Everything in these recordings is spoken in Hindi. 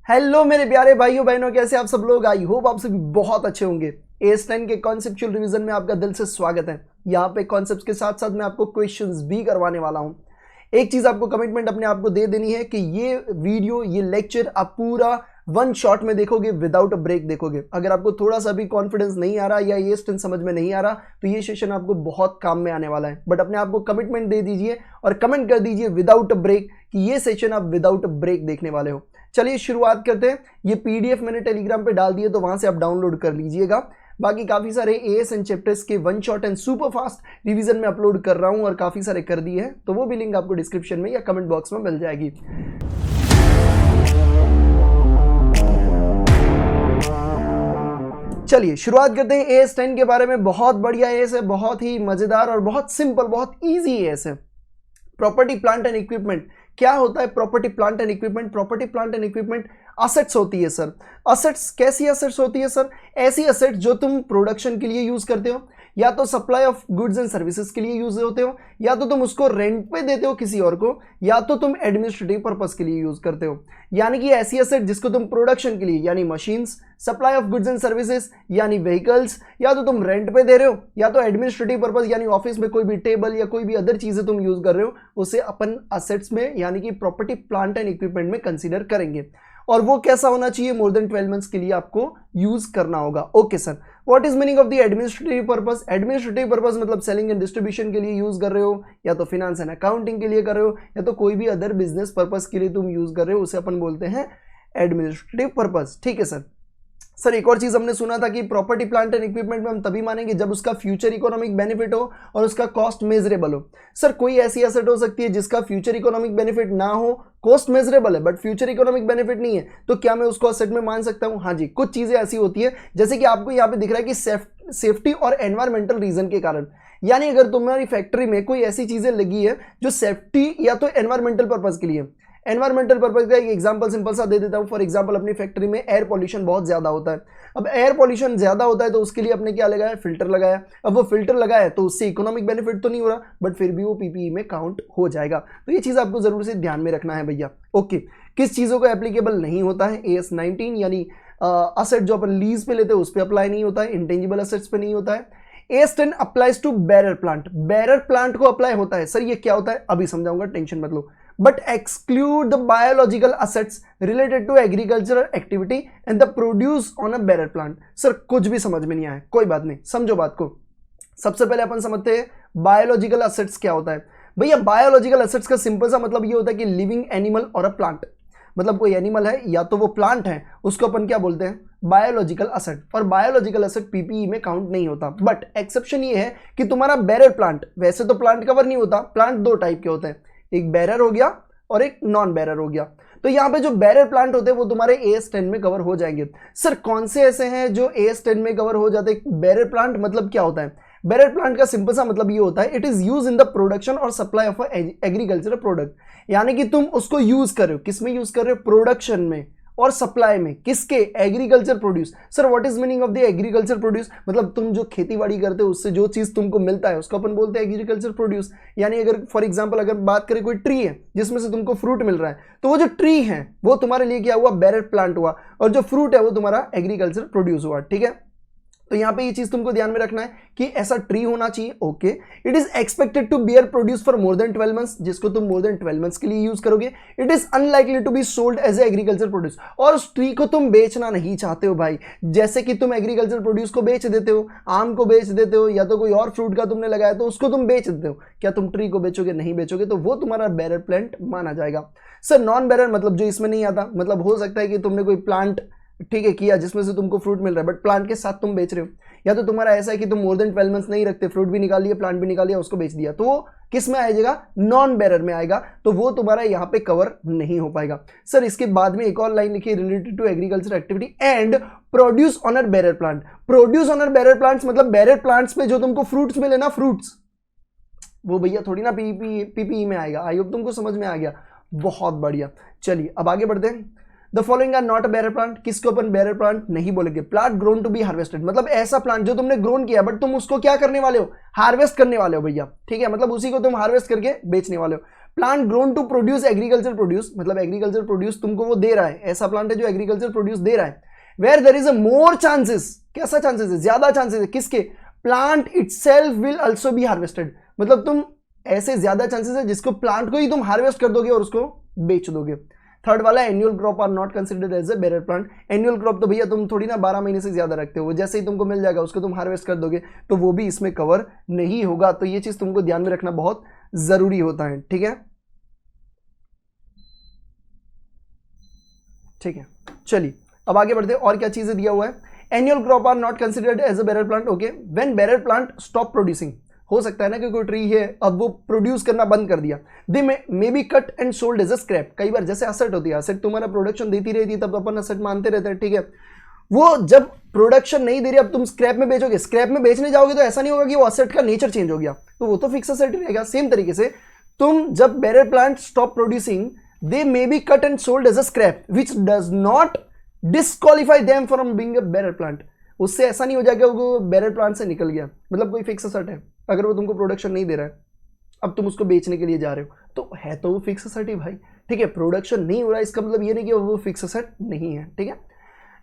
हेलो मेरे प्यारे भाइयों बहनों, कैसे आप सब लोग। आई होप आप सभी बहुत अच्छे होंगे। AS10 के कॉन्सेप्चुअल रिवीजन में आपका दिल से स्वागत है। यहाँ पे कॉन्सेप्ट्स के साथ साथ मैं आपको क्वेश्चंस भी करवाने वाला हूँ। एक चीज आपको कमिटमेंट अपने आप को दे देनी है कि ये वीडियो, ये लेक्चर आप पूरा वन शॉट में देखोगे, विदाउट अ ब्रेक देखोगे। अगर आपको थोड़ा सा भी कॉन्फिडेंस नहीं आ रहा या AS10 समझ में नहीं आ रहा तो ये सेशन आपको बहुत काम में आने वाला है। बट अपने आप को कमिटमेंट दे दीजिए और कमेंट कर दीजिए विदाउट अ ब्रेक कि ये सेशन आप विदाउट अ ब्रेक देखने वाले हो। चलिए शुरुआत करते हैं। ये PDF मैंने टेलीग्राम पे डाल दिए तो वहां से आप डाउनलोड कर लीजिएगा। बाकी काफी सारे AS चैप्टर्स के one shot and super fast revision में अपलोड कर रहा हूं और काफी सारे कर दिए हैं, तो वो भी लिंक आपको डिस्क्रिप्शन में या कमेंट बॉक्स में मिल जाएगी। चलिए शुरुआत करते हैं। AS10 के बारे में बहुत बढ़िया AS है, बहुत ही मजेदार और बहुत सिंपल, बहुत ईजी AS है। प्रॉपर्टी प्लांट एंड इक्विपमेंट क्या होता है? Property plant and equipment, property plant and equipment assets होती है सर। असेट्स कैसी असेट्स होती है सर? ऐसी असेट्स जो तुम प्रोडक्शन के लिए यूज करते हो, या तो supply of goods and services के लिए यूज होते हो, या तो तुम उसको रेंट पे देते हो किसी और को, या तो तुम एडमिनिस्ट्रेटिव पर्पस के लिए यूज करते हो। यानी कि ऐसी असेट जिसको तुम प्रोडक्शन के लिए यानी machines, supply of goods and services यानी व्हीकल्स, या तो तुम रेंट पे दे रहे हो, या तो एडमिनिस्ट्रेटिव पर्पस यानी ऑफिस में कोई भी टेबल या कोई भी अदर चीजें तुम यूज कर रहे हो, उसे अपन असेट्स में यानी कि प्रॉपर्टी प्लांट एंड इक्विपमेंट में कंसीडर करेंगे। और वो कैसा होना चाहिए? मोर देन 12 मंथ्स के लिए आपको यूज करना होगा। Okay sir, what is meaning of the administrative purpose? Administrative purpose मतलब सेलिंग एंड डिस्ट्रीब्यूशन के लिए यूज कर रहे हो, या तो फिनेंस एंड अकाउंटिंग के लिए कर रहे हो, या तो कोई भी अदर बिजनेस पर्पस के लिए तुम यूज कर रहे हो, उसे अपन बोलते हैं एडमिनिस्ट्रेटिव पर्पस। ठीक है सर, एक और चीज हमने सुना था कि प्रॉपर्टी प्लांट एंड इक्विपमेंट में हम तभी मानेंगे जब उसका फ्यूचर इकोनॉमिक बेनिफिट हो और उसका कॉस्ट मेजरेबल हो। सर कोई ऐसी एसेट हो सकती है जिसका फ्यूचर इकोनॉमिक बेनिफिट ना हो, कॉस्ट मेजरेबल है बट फ्यूचर इकोनॉमिक बेनिफिट नहीं है, तो क्या मैं उसको एसेट में मान सकता हूं? हाँ जी, कुछ चीजें ऐसी होती है जैसे कि आपको यहाँ पे दिख रहा है कि सेफ्टी और एनवायरमेंटल रीजन के कारण, यानी अगर तुम्हारी फैक्ट्री में कोई ऐसी चीजें लगी है जो सेफ्टी या तो एनवायरमेंटल पर्पज के लिए, एनवायरमेंटल पर्पज का एक एग्जांपल सिंपल सा दे देता हूं। फॉर एग्जांपल अपनी फैक्ट्री में एयर पॉल्यूशन बहुत ज्यादा होता है। अब एयर पॉल्यूशन ज्यादा होता है तो उसके लिए अपने क्या लगाया? फिल्टर लगाया। अब वो फिल्टर लगाया तो उससे इकोनॉमिक बेनिफिट तो नहीं हो रहा, बट फिर भी वो PPE में काउंट हो जाएगा। तो ये चीज आपको जरूर से ध्यान में रखना है भैया। ओके, किस चीजों को एप्लीकेबल नहीं होता है? AS19 यानी असेट जो अपन लीज पे लेते हैं उस पर अप्लाई नहीं होता है, इंटेंजिबल असेट्स पे नहीं होता है। AS10 applies to bearer plant, bearer plant को अप्लाई होता है। सर ये क्या होता है? अभी समझाऊंगा, टेंशन मत लो। But exclude the biological assets related to agricultural activity and the produce on a bearer plant। Sir कुछ भी समझ में नहीं आया, कोई बात नहीं, समझो बात को। सबसे पहले अपन समझते हैं बायोलॉजिकल असेट्स क्या होता है। भैया बायोलॉजिकल असेट्स का सिंपल सा मतलब ये होता है कि लिविंग एनिमल और अ प्लांट, मतलब कोई एनिमल है या तो वो प्लांट है, उसको अपन क्या बोलते हैं? Biological asset. और बायोलॉजिकल असेट PPE में काउंट नहीं होता। बट एक्सेप्शन ये है कि तुम्हारा बेरर प्लांट, वैसे तो प्लांट कवर नहीं होता, प्लांट दो टाइप के होते हैं, एक बेरर हो गया और एक नॉन बेरर हो गया। तो यहां पे जो बेरर प्लांट होते हैं वो तुम्हारे AS10 में कवर हो जाएंगे। सर कौन से ऐसे हैं जो AS10 में कवर हो जाते हैं? बेरर प्लांट मतलब क्या होता है? बेरर प्लांट का सिंपल सा मतलब ये होता है, it is use in the production और सप्लाई ऑफ एग्रीकल्चरल प्रोडक्ट। यानी कि तुम उसको यूज कर रहे हो, किस में यूज कर रहे हो? प्रोडक्शन में और सप्लाई में। किसके? Agriculture produce. Sir what is meaning of the agriculture produce? मतलब तुम जो खेती बाड़ी करते हो उससे जो चीज तुमको मिलता है उसको अपन बोलते हैं एग्रीकल्चर प्रोड्यूस। यानी अगर फॉर एग्जांपल अगर बात करें कोई ट्री है जिसमें से तुमको फ्रूट मिल रहा है, तो वो जो ट्री है वो तुम्हारे लिए क्या हुआ? बेरर प्लांट हुआ, और जो फ्रूट है वो तुम्हारा एग्रीकल्चर प्रोड्यूस हुआ। ठीक है, तो यहां पे ये चीज तुमको ध्यान में रखना है कि ऐसा ट्री होना चाहिए। Okay, it is expected to bear produce for more than 12 months, जिसको तुम मोर देन 12 मंथ्स के लिए यूज करोगे। It is unlikely to be sold as agriculture produce, और उस ट्री को तुम बेचना नहीं चाहते हो भाई। जैसे कि तुम एग्रीकल्चर प्रोड्यूस को बेच देते हो, आम को बेच देते हो, या तो कोई और फ्रूट का तुमने लगाया तो उसको तुम बेच देते हो, क्या तुम ट्री को बेचोगे? नहीं बेचोगे, तो वो तुम्हारा बेरर प्लांट माना जाएगा। सर नॉन बेरर मतलब जो इसमें नहीं आता, मतलब हो सकता है कि तुमने कोई प्लांट ठीक है किया जिसमें से तुमको फ्रूट मिल रहा है बट प्लांट के साथ तुम बेच रहे हो, या तो तुम्हारा ऐसा है कि तुम मोर देन 12 मंथ्स नहीं रखते, फ्रूट भी निकाल लिया, प्लांट भी निकाल लिया, उसको बेच दिया, तो वो किस में आ जाएगा? नॉन बेरर में आएगा, तो वो तुम्हारा यहाँ पे कवर नहीं हो पाएगा। सर इसके बाद में एक और लाइन लिखी है, related to agriculture activity and produce on a bearer plant. Produce on a bearer plants मतलब बेरर प्लांट्स में जो तुमको फ्रूट्स मिले ना, फ्रूट्स, वो भैया थोड़ी ना PPE में आएगा। आई होप तुमको समझ में आ गया, बहुत बढ़िया। चलिए अब आगे बढ़ते हैं। The following are not a bearer plant, किसको अपन बेरर प्लांट नहीं बोलेंगे? Plant grown to be harvested, मतलब ऐसा प्लांट जो तुमने ग्रोन किया बट तुम उसको क्या करने वाले हो? हार्वेस्ट करने वाले हो भैया। ठीक है, मतलब उसी को तुम हार्वेस्ट करके बेचने वाले हो। Plant grown to produce agriculture produce, मतलब एग्रीकल्चर प्रोड्यूस तुमको वो दे रहा है, ऐसा प्लांट है जो एग्रीकल्चर प्रोड्यूस दे रहा है। Where there is a more chances, कैसा चांसेस है, ज्यादा चांसेस है किसके, plant itself will also be harvested, मतलब तुम ऐसे ज्यादा चांसेस है जिसको प्लांट को ही तुम हार्वेस्ट कर दोगे और उसको बेच दोगे। थर्ड वाला annual crop are not considered as a bearer plant, annual crop तो भैया तुम थोड़ी ना 12 महीने से ज्यादा रखते हो, जैसे ही तुमको मिल जाएगा उसको तुम हार्वेस्ट कर दोगे, तो वो भी इसमें कवर नहीं होगा। तो ये चीज तुमको ध्यान में रखना बहुत जरूरी होता है, ठीक है। ठीक है, चलिए अब आगे बढ़ते हैं। और क्या चीजें दिया हुआ है, annual crop are not considered as a bearer plant, okay. When bearer plant stop producing, हो सकता है ना कि कोई ट्री है अब वो प्रोड्यूस करना बंद कर दिया, they may be cut and sold as a scrap. कई बार जैसे असेट होती है, असेट तुम्हारा प्रोडक्शन देती रहती है तब अपन असेट मानते रहते हैं, ठीक है। वो जब प्रोडक्शन नहीं दे रही, अब तुम स्क्रैप में बेचोगे, स्क्रैप में बेचने जाओगे तो ऐसा नहीं होगा कि वो असेट का नेचर चेंज हो गया, तो वो तो फिक्स असेट रहेगा। सेम तरीके से तुम जब bearer plant stop producing, they may be cut and sold as a scrap which does not disqualify them from being a bearer plant. उससे ऐसा नहीं हो जाएगा वो बेरर प्लांट से निकल गया, मतलब कोई फिक्स असेट है, अगर वो तुमको प्रोडक्शन नहीं दे रहा है, अब तुम उसको बेचने के लिए जा रहे हो, तो है तो वो फिक्स असेट ही भाई, ठीक है। प्रोडक्शन नहीं हो रहा है इसका मतलब ये नहीं कि वो फिक्स असेट नहीं है, ठीक है।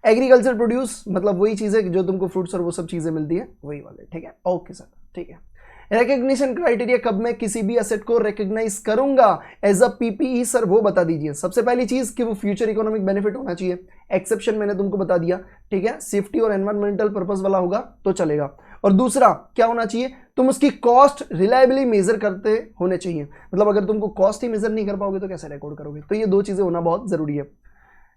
एग्रीकल्चर प्रोड्यूस मतलब वही चीज है जो तुमको फ्रूट्स और वो सब चीजें मिलती है, वही वाले, ठीक है। ओके सर, ठीक है। रिकग्निशन क्राइटेरिया, कब मैं किसी भी असेट को रिकग्नाइज करूंगा एज अ पीपीई, सर वो बता दीजिए। सबसे पहली चीज कि वो फ्यूचर इकोनॉमिक बेनिफिट होना चाहिए, एक्सेप्शन मैंने तुमको बता दिया, ठीक है। सेफ्टी और एनवायरमेंटल पर्पस वाला होगा तो चलेगा। और दूसरा क्या होना चाहिए, तुम उसकी कॉस्ट रिलायबली मेजर करते होने चाहिए, मतलब अगर तुमको कॉस्ट ही मेजर नहीं कर पाओगे तो कैसे रिकॉर्ड करोगे, तो ये दो चीजें होना बहुत जरूरी है।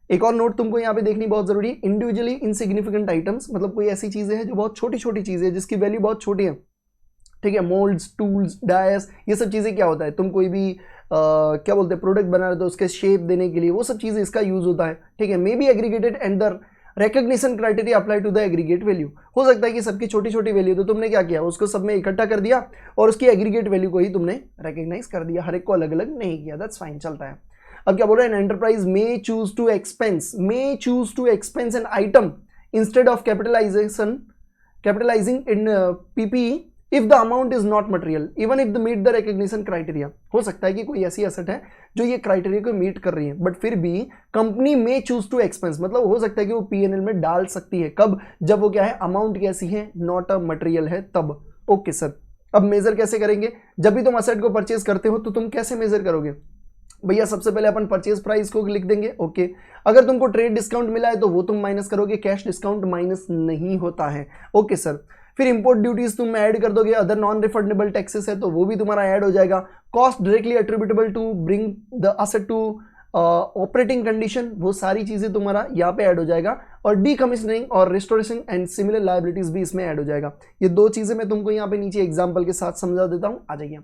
एक और नोट तुमको यहाँ पे देखनी बहुत जरूरी है, इंडिविजुअली इनसिग्निफिकेंट आइटम्स, मतलब कोई ऐसी चीजें हैं जो बहुत छोटी छोटी चीजें हैं जिसकी वैल्यू बहुत छोटी है, ठीक है। मोल्ड्स, टूल्स, डायस, ये सब चीजें क्या होता है, तुम कोई भी क्या बोलते हैं प्रोडक्ट बना रहे हो तो उसके शेप देने के लिए वो सब चीजें इसका यूज होता है, ठीक है। May be aggregated and the recognition criteria apply to the aggregate value, हो सकता है कि सबकी छोटी छोटी वैल्यू, तो तुमने क्या किया उसको सब में इकट्ठा कर दिया और उसकी एग्रीगेट वैल्यू को ही तुमने रिकॉग्नाइज कर दिया, हर एक को अलग अलग नहीं किया, दैट्स फाइन, चलता है। अब क्या बोल रहे हैं, enterprise may choose to expense an item instead of capitalising in PPE if the amount is not material even if the meet the recognition criteria. हो सकता है कि कोई ऐसी एसेट है जो ये क्राइटेरिया को मीट कर रही है, बट फिर भी कंपनी में चूज टू एक्सपेंस, मतलब हो सकता है कि वो पीएनएल में डाल सकती है, कब, जब वो क्या है, अमाउंट कैसी है, नॉट अ मटेरियल है, तब। ओके सर, अब मेजर कैसे करेंगे, जब भी तुम एसेट को परचेज करते हो तो तुम कैसे मेजर करोगे भैया, सबसे पहले अपन परचेज प्राइस को लिख देंगे, ओके। अगर तुमको ट्रेड डिस्काउंट मिला है तो वो तुम माइनस करोगे, कैश डिस्काउंट माइनस नहीं होता है, ओके सर। फिर इंपोर्ट ड्यूटीज तुम ऐड कर दोगे, अदर नॉन रिफंडेबल टैक्सेस है तो वो भी तुम्हारा ऐड हो जाएगा। Cost directly attributable to bring the asset to operating condition, वो सारी चीजें तुम्हारा यहाँ पे ऐड हो जाएगा। और डीकमीशनिंग और रिस्टोरेशन एंड सिमिलर लायबिलिटीज भी इसमें ऐड हो जाएगा। ये दो चीजें मैं तुमको यहाँ पे नीचे एग्जाम्पल के साथ समझा देता हूँ, आ जाइए,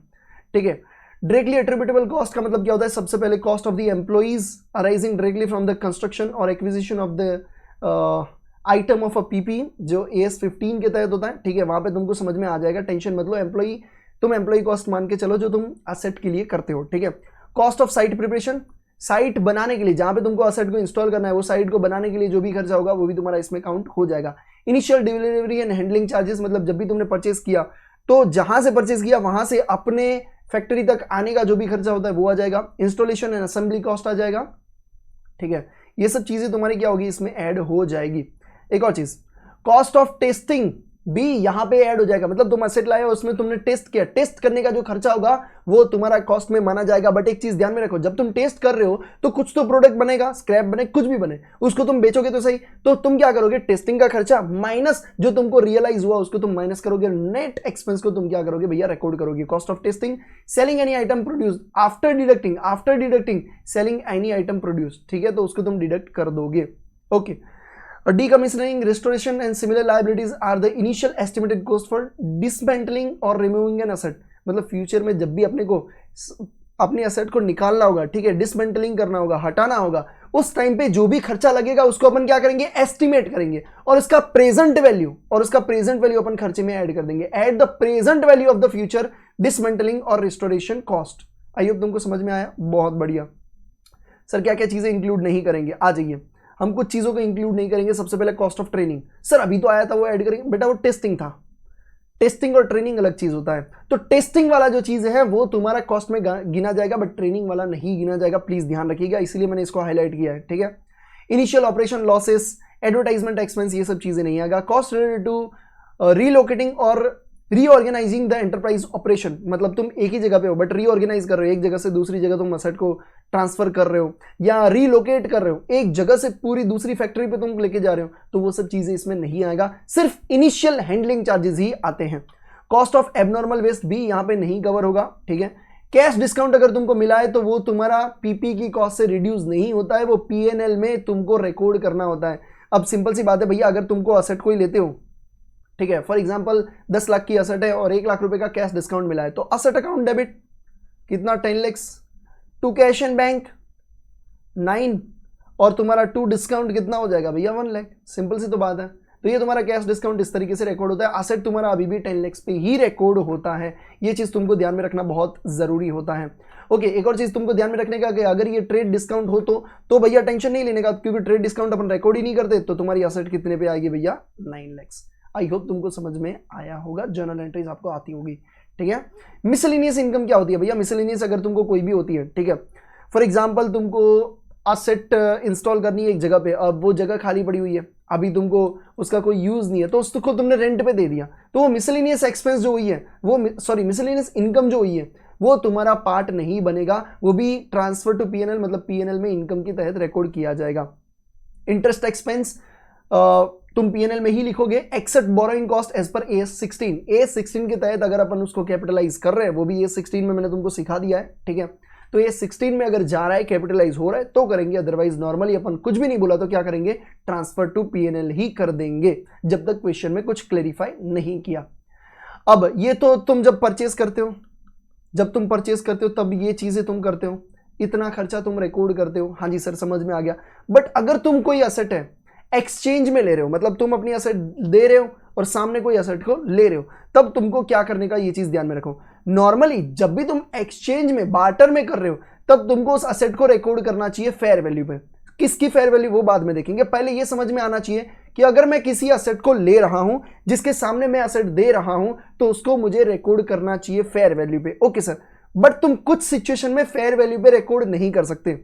ठीक है। डायरेक्टली एट्रीब्यूटेबल कॉस्ट का मतलब क्या होता है, सबसे पहले cost of the employees arising directly from the construction और acquisition of the item of a PP, जो AS15 के तहत होता है, ठीक है। वहां पे तुमको समझ में आ जाएगा, टेंशन मत लो, एम्प्लॉई तुम एम्प्लॉई कॉस्ट मान के चलो जो तुम असेट के लिए करते हो, ठीक है। Cost of site preparation, site बनाने के लिए जहां पे तुमको असेट को इंस्टॉल करना है, वो साइट को बनाने के लिए जो भी खर्चा होगा वो भी तुम्हारा इसमें काउंट हो जाएगा। Initial delivery and handling charges, मतलब जब भी तुमने परचेज किया तो जहां से परचेज किया वहां से अपने फैक्ट्री तक आने का जो भी खर्चा होता है वो आ जाएगा। इंस्टॉलेशन एंड असेंबली कॉस्ट आ जाएगा, ठीक है। ये सब चीजें तुम्हारी क्या होगी, इसमें ऐड हो जाएगी। एक और चीज, कॉस्ट ऑफ टेस्टिंग भी यहां पे ऐड हो जाएगा, मतलब तुम असेट लाए हो उसमें तुमने टेस्ट किया, टेस्ट करने का जो खर्चा होगा वो तुम्हारा कॉस्ट में माना जाएगा। बट एक चीज ध्यान में रखो, जब तुम टेस्ट कर रहे हो तो कुछ तो प्रोडक्ट बनेगा, स्क्रैप बने, कुछ भी बने, उसको तुम बेचोगे तो सही, तो तुम क्या करोगे, टेस्टिंग का खर्चा माइनस जो तुमको रियलाइज हुआ उसको तुम माइनस करोगे, नेट एक्सपेंस को तुम क्या करोगे भैया, रिकॉर्ड करोगे। Cost of testing, selling any item produce after deducting selling any item produce, ठीक है, तो उसको तुम डिडक्ट कर दोगे, okay. Decommissioning, restoration and similar liabilities are the initial estimated cost for dismantling or removing an asset, मतलब फ्यूचर में जब भी अपने को अपने असेट को निकालना होगा, ठीक है, डिसमेंटलिंग करना होगा, हटाना होगा, उस टाइम पे जो भी खर्चा लगेगा उसको अपन क्या करेंगे, एस्टिमेट करेंगे और उसका प्रेजेंट वैल्यू अपन खर्चे में ऐड कर देंगे, at the present value of the future dismantling और रिस्टोरेशन कॉस्ट। आई होप तुमको समझ में आया, बहुत बढ़िया। सर क्या क्या चीजें इंक्लूड नहीं करेंगे, आ जाइए, हम कुछ चीजों को इंक्लूड नहीं करेंगे। सबसे पहले कॉस्ट ऑफ ट्रेनिंग, सर अभी तो आया था वो ऐड करेंगे, बेटा वो टेस्टिंग था, टेस्टिंग और ट्रेनिंग अलग चीज होता है। तो टेस्टिंग वाला जो चीज है वो तुम्हारा कॉस्ट में गिना जाएगा, बट ट्रेनिंग वाला नहीं गिना जाएगा, प्लीज ध्यान रखिएगा, इसीलिए मैंने इसको हाईलाइट किया है, ठीक है। Initial operation losses, advertisement expense, ये सब चीजें नहीं आएगा। कॉस्ट रिलेटेड टू रीलोकेटिंग और रीऑर्गेनाइजिंग द एंटरप्राइज ऑपरेशन, मतलब तुम एक ही जगह पे हो बट रीऑर्गेनाइज कर रहे हो, एक जगह से दूसरी जगह तुम असेट को ट्रांसफर कर रहे हो या रीलोकेट कर रहे हो, एक जगह से पूरी दूसरी फैक्ट्री पे तुम लेके जा रहे हो, तो वो सब चीजें इसमें नहीं आएगा, सिर्फ इनिशियल हैंडलिंग चार्जेस ही आते हैं। कॉस्ट ऑफ एबनॉर्मल वेस्ट भी यहाँ पे नहीं कवर होगा, ठीक है। कैश डिस्काउंट अगर तुमको मिला है तो वो तुम्हारा पीपी की कॉस्ट से रिड्यूस नहीं होता है, वो पीएनएल में तुमको रिकॉर्ड करना होता है। अब सिंपल सी बात है भैया, अगर तुमको असेट कोई लेते हो, ठीक है, फॉर एग्जांपल 10 लाख की असेट है और 1 लाख रुपए का कैश डिस्काउंट मिला है, तो असेट अकाउंट डेबिट कितना 10 lakh, to cash and bank 9, और तुम्हारा टू डिस्काउंट कितना हो जाएगा भैया 1 लाख, सिंपल सी तो बात है। तो ये तुम्हारा कैश डिस्काउंट इस तरीके से रिकॉर्ड होता है, असेट तुम्हारा अभी भी 10 लाख पे ही रिकॉर्ड होता है, ये चीज तुमको ध्यान में रखना बहुत जरूरी होता है। ओके, एक और चीज तुमको ध्यान में रखने का कि अगर ये ट्रेड डिस्काउंट हो तो भैया टेंशन नहीं लेने का, क्योंकि ट्रेड डिस्काउंट अपन रिकॉर्ड ही नहीं करते, तो तुम्हारी असेट कितने पे आएगी भैया 9 लाख। आई होप तुमको समझ में आया होगा, जर्नल एंट्रीज आपको आती होगी, ठीक है। मिसलेनियस इनकम क्या होती है भैया? मिसलेनियस अगर तुमको कोई भी होती है, ठीक है, फॉर एग्जांपल तुमको असेट इंस्टॉल करनी है एक जगह पे, अब वो जगह खाली पड़ी हुई है, अभी तुमको उसका कोई यूज नहीं है, तो उसको तुमने रेंट पे दे दिया, तो वो मिसलेनियस एक्सपेंस जो हुई है वो मिसलेनियस इनकम जो हुई है वो तुम्हारा पार्ट नहीं बनेगा, वो भी ट्रांसफर टू पीएनएल, मतलब पीएनएल में इनकम के तहत रिकॉर्ड किया जाएगा। इंटरेस्ट एक्सपेंस तुम पीएनएल में ही लिखोगे, except borrowing cost as per AS 16, AS 16 के तहत अगर अपन उसको कैपिटलाइज कर रहे हैं, वो भी AS 16 में मैंने तुमको सिखा दिया है, ठीक है। तो AS 16 में अगर जा रहा है, कैपिटलाइज हो रहा है तो करेंगे, अदरवाइज नॉर्मली अपन कुछ भी नहीं बोला तो क्या करेंगे, ट्रांसफर टू पीएनएल ही कर देंगे, जब तक क्वेश्चन में कुछ क्लेरिफाई नहीं किया। अब ये तो तुम जब परचेज करते हो, तब ये चीजें तुम करते हो, इतना खर्चा तुम रिकॉर्ड करते हो, हाँ जी सर समझ में आ गया। बट अगर तुम कोई असेट है एक्सचेंज में ले रहे हो, मतलब तुम अपनी असेट दे रहे हो और सामने कोई असेट को ले रहे हो, तब तुमको क्या करने का, ये चीज ध्यान में रखो। नॉर्मली जब भी तुम एक्सचेंज में बार्टर में कर रहे हो, तब तुमको उस असेट को रिकॉर्ड करना चाहिए फेयर वैल्यू पे। किसकी फेयर वैल्यू वो बाद में देखेंगे, पहले ये समझ में आना चाहिए कि अगर मैं किसी असेट को ले रहा हूं, जिसके सामने मैं असेट दे रहा हूं, तो उसको मुझे रिकॉर्ड करना चाहिए फेयर वैल्यू पे। ओके सर, बट तुम कुछ सिचुएशन में फेयर वैल्यू पे रिकॉर्ड नहीं कर सकते।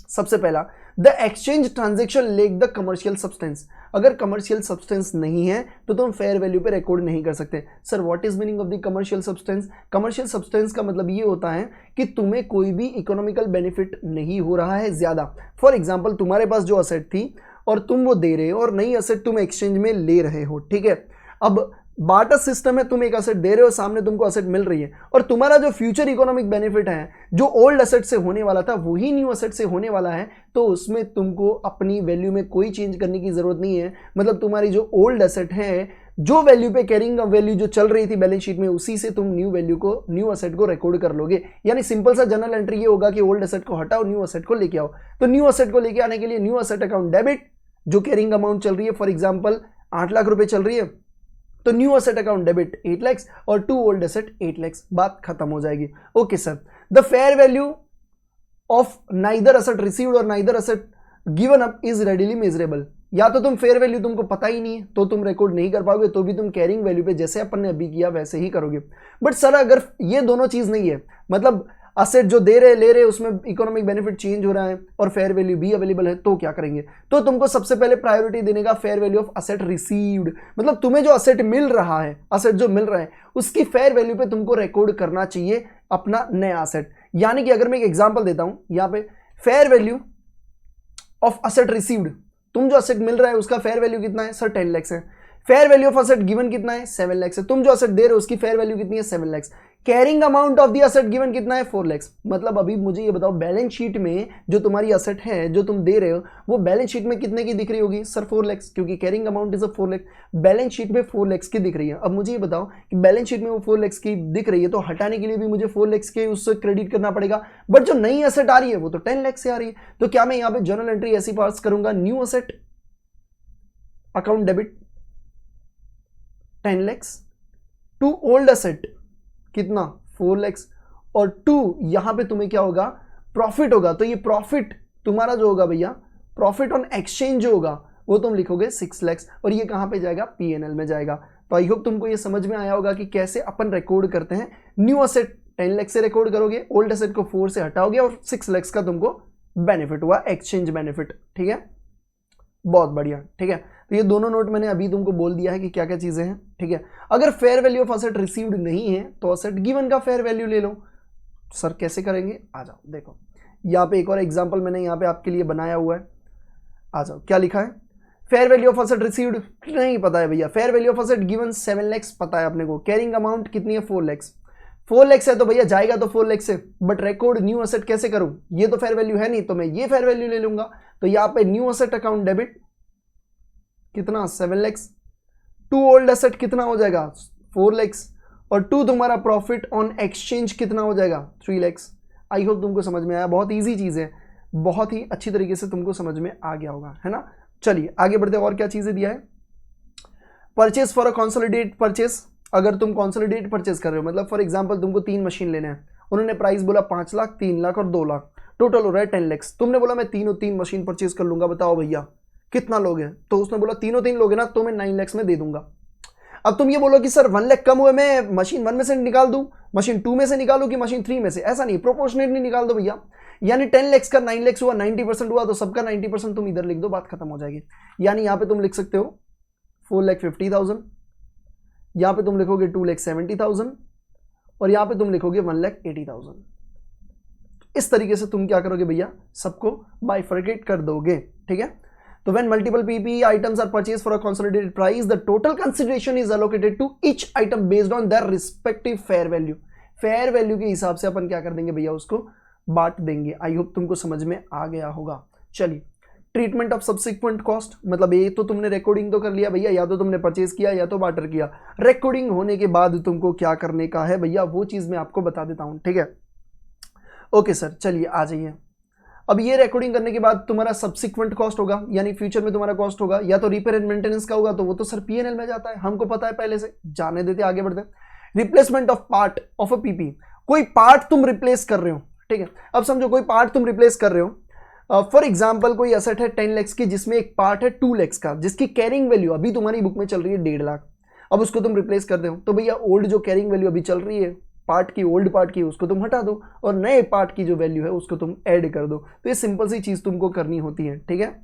सबसे पहला, the exchange transaction lake the commercial substance, अगर कमर्शियल सब्सटेंस नहीं है तो तुम फेयर वैल्यू पे रिकॉर्ड नहीं कर सकते। Sir what is meaning of the commercial substance? Commercial substance का मतलब ये होता है कि तुम्हें कोई भी इकोनॉमिकल बेनिफिट नहीं हो रहा है ज्यादा। फॉर एग्जाम्पल तुम्हारे पास जो असेट थी और तुम वो दे रहे हो, और नई असेट तुम एक्सचेंज में ले रहे हो, ठीक है। अब बार्टर सिस्टम है, तुम एक असेट दे रहे हो, सामने तुमको असेट मिल रही है, और तुम्हारा जो फ्यूचर इकोनॉमिक बेनिफिट है, जो ओल्ड असेट से होने वाला था वही न्यू असेट से होने वाला है, तो उसमें तुमको अपनी वैल्यू में कोई चेंज करने की जरूरत नहीं है। मतलब तुम्हारी जो ओल्ड असेट है, जो वैल्यू पे कैरिंग वैल्यू जो चल रही थी बैलेंस शीट में, उसी से तुम न्यू असेट को रिकॉर्ड कर लोगे। यानी सिंपल सा जनरल एंट्री ये होगा कि ओल्ड असेट को हटाओ, न्यू असेट को लेके आओ। तो न्यू असेट को लेके आने के लिए न्यू असेट अकाउंट डेबिट, जो कैरिंग अमाउंट चल रही है, फॉर एग्जाम्पल 8 लाख रुपए चल रही है, तो new asset account debit 8 lakh और टू ओल्ड असेट 8 लाख, बात खत्म हो जाएगी। Okay sir, the fair value of neither asset received और neither asset given up is readily measurable. या तो तुम फेयर वैल्यू तुमको पता ही नहीं है तो तुम रिकॉर्ड नहीं कर पाओगे, तो भी तुम कैरिंग वैल्यू पे जैसे अपन ने अभी किया वैसे ही करोगे। बट सर अगर ये दोनों चीज नहीं है, मतलब असेट जो दे रहे ले रहे उसमें इकोनॉमिक बेनिफिट चेंज हो रहा है और फेयर वैल्यू भी अवेलेबल है, तो क्या करेंगे? तो तुमको सबसे पहले प्रायोरिटी देने का fair value of asset received, मतलब तुम्हें जो असेट मिल रहा है, असेट जो मिल रहा है उसकी फेयर वैल्यू पे तुमको रिकॉर्ड करना चाहिए अपना नया असेट। यानी कि अगर मैं एक एग्जांपल देता हूं, यहां पे fair value of asset received, तुम जो असेट मिल रहा है उसका फेयर वैल्यू कितना है सर 10 लाख है। Fair value of asset given कितना है 7 लाख है। तुम जो असेट दे रहे हो उसकी फेयर वैल्यू कितनी है 7 lakh. Carrying amount of the asset given कितना है 4 लाख। मतलब अभी मुझे ये बताओ बैलेंस शीट में जो तुम्हारी असेट है जो तुम दे रहे हो वो बैलेंस शीट में कितने की दिख रही होगी सर 4 लाख, क्योंकि carrying amount is 4 lakh, balance sheet में 4 लाख की दिख रही है। अब मुझे ये बताओ कि बैलेंस शीट में वो 4 लाख की दिख रही है तो हटाने के लिए भी मुझे 4 लाख के उससे क्रेडिट करना पड़ेगा, बट जो नई असेट आ रही है वो तो 10 लाख से आ रही है। तो क्या मैं यहाँ पे जर्नल एंट्री ऐसी पास करूंगा, new asset account debit 10 lakh to old asset कितना 4 लाख और टू यहां पे तुम्हें क्या होगा प्रॉफिट होगा। तो ये प्रॉफिट तुम्हारा जो होगा भैया, प्रॉफिट ऑन एक्सचेंज जो होगा वो तुम लिखोगे 6 लाख और ये कहां पे जाएगा पीएनएल में जाएगा। तो आई होप तुमको ये समझ में आया होगा कि कैसे अपन रिकॉर्ड करते हैं। न्यू असेट 10 लाख से रिकॉर्ड करोगे, ओल्ड असेट को 4 से हटाओगे और 6 लाख का तुमको बेनिफिट हुआ, एक्सचेंज बेनिफिट। ठीक है, बहुत बढ़िया। ठीक है, तो ये दोनों नोट मैंने अभी तुमको बोल दिया है कि क्या क्या चीजें हैं। ठीक है, अगर fair value of asset received नहीं है तो असेट गिवन का फेयर वैल्यू ले लो। सर कैसे करेंगे, आ जाओ देखो यहाँ पे एक और एग्जांपल मैंने यहाँ पे आपके लिए बनाया हुआ है। आ जाओ, क्या लिखा है, fair value of asset received नहीं पता है भैया, fair value of asset given 7 lakh पता है अपने को, कैरिंग अमाउंट कितनी है 4 लाख, 4 लाख है तो भैया जाएगा तो 4 लाख से, बट रिकॉर्ड न्यू असेट कैसे करूं, ये तो फेयर वैल्यू है नहीं, तो मैं ये फेयर वैल्यू ले लूंगा। तो यहाँ पे न्यू असेट अकाउंट डेबिट कितना 7 लाख, टू ओल्ड असेट कितना हो जाएगा 4 लाख, और टू तुम्हारा प्रॉफिट ऑन एक्सचेंज कितना हो जाएगा 3 लाख। आई होप तुमको समझ में आया, बहुत ईजी चीज है, बहुत ही अच्छी तरीके से तुमको समझ में आ गया होगा, है ना। चलिए आगे बढ़ते, और क्या चीजें दिया है, purchase for a consolidate purchase. अगर तुम कंसोलिडेट परचेज कर रहे हो, मतलब फॉर एग्जांपल तुमको 3 मशीन लेने हैं, उन्होंने प्राइस बोला 5 लाख, 3 लाख और 2 लाख, टोटल हो रहा है 10 लाख। तुमने बोला मैं तीनों 3 मशीन परचेज कर लूंगा, बताओ भैया कितना लोगे, तो उसने बोला तीनों 3 लोगे ना तो मैं 9 लाख में दे दूंगा। अब तुम ये बोलो कि सर 1 लाख कम हुए, मैं मशीन 1 में से निकाल दूं, मशीन 2 में से निकालूं कि मशीन 3 में से, ऐसा नहीं, प्रोपोर्शनेटली निकाल दो भैया। यानी 10 लाख का 9 लाख हुआ, 90% हुआ तो सबका 90% तुम इधर लिख दो, बात खत्म हो जाएगी। यानी यहां पे तुम लिख सकते हो 4,50,000, यहां पे तुम लिखोगे 2,70,000 और यहां पे तुम लिखोगे 1,80,000। इस तरीके से तुम क्या करोगे भैया, सबको बाइफरकेट कर दोगे। ठीक है, तो when multiple PPE items are purchased for a consolidated price, the total consideration is allocated to each item based on their respective fair value. fair value के हिसाब से अपन क्या कर देंगे भैया, उसको बांट देंगे। आई होप तुमको समझ में आ गया होगा। चलिए, ट्रीटमेंट ऑफ सब्सिक्वेंट कॉस्ट, मतलब ये तो तुमने रिकॉर्डिंग तो कर लिया भैया, या तो तुमने परचेज किया या तो बार्टर किया। रिकॉर्डिंग होने के बाद तुमको क्या करने का है भैया, वो चीज मैं आपको बता देता हूं। ठीक है, ओके सर, चलिए आ जाइए। अब ये रिकॉर्डिंग करने के बाद तुम्हारा सब्सिक्वेंट कॉस्ट होगा, यानी फ्यूचर में तुम्हारा कॉस्ट होगा, या तो रिपेयर एंड मेंटेनेंस का होगा, तो वो तो सर पीएनएल में जाता है, हमको पता है पहले से, जाने देते आगे बढ़ते। Replacement of part of a PP, कोई पार्ट तुम रिप्लेस कर रहे हो। ठीक है, अब समझो कोई पार्ट तुम रिप्लेस कर रहे हो, फॉर एग्जाम्पल कोई एसेट है 10 लाख की, जिसमें एक पार्ट है 2 लाख का, जिसकी कैरिंग वैल्यू अभी तुम्हारी बुक में चल रही है 1.5 लाख। अब उसको तुम रिप्लेस कर दो, तो भैया ओल्ड जो कैरिंग वैल्यू अभी चल रही है पार्ट की, ओल्ड पार्ट की, उसको तुम हटा दो और नए पार्ट की जो वैल्यू है उसको तुम ऐड कर दो। तो ये सिंपल सी चीज तुमको करनी होती है। ठीक है,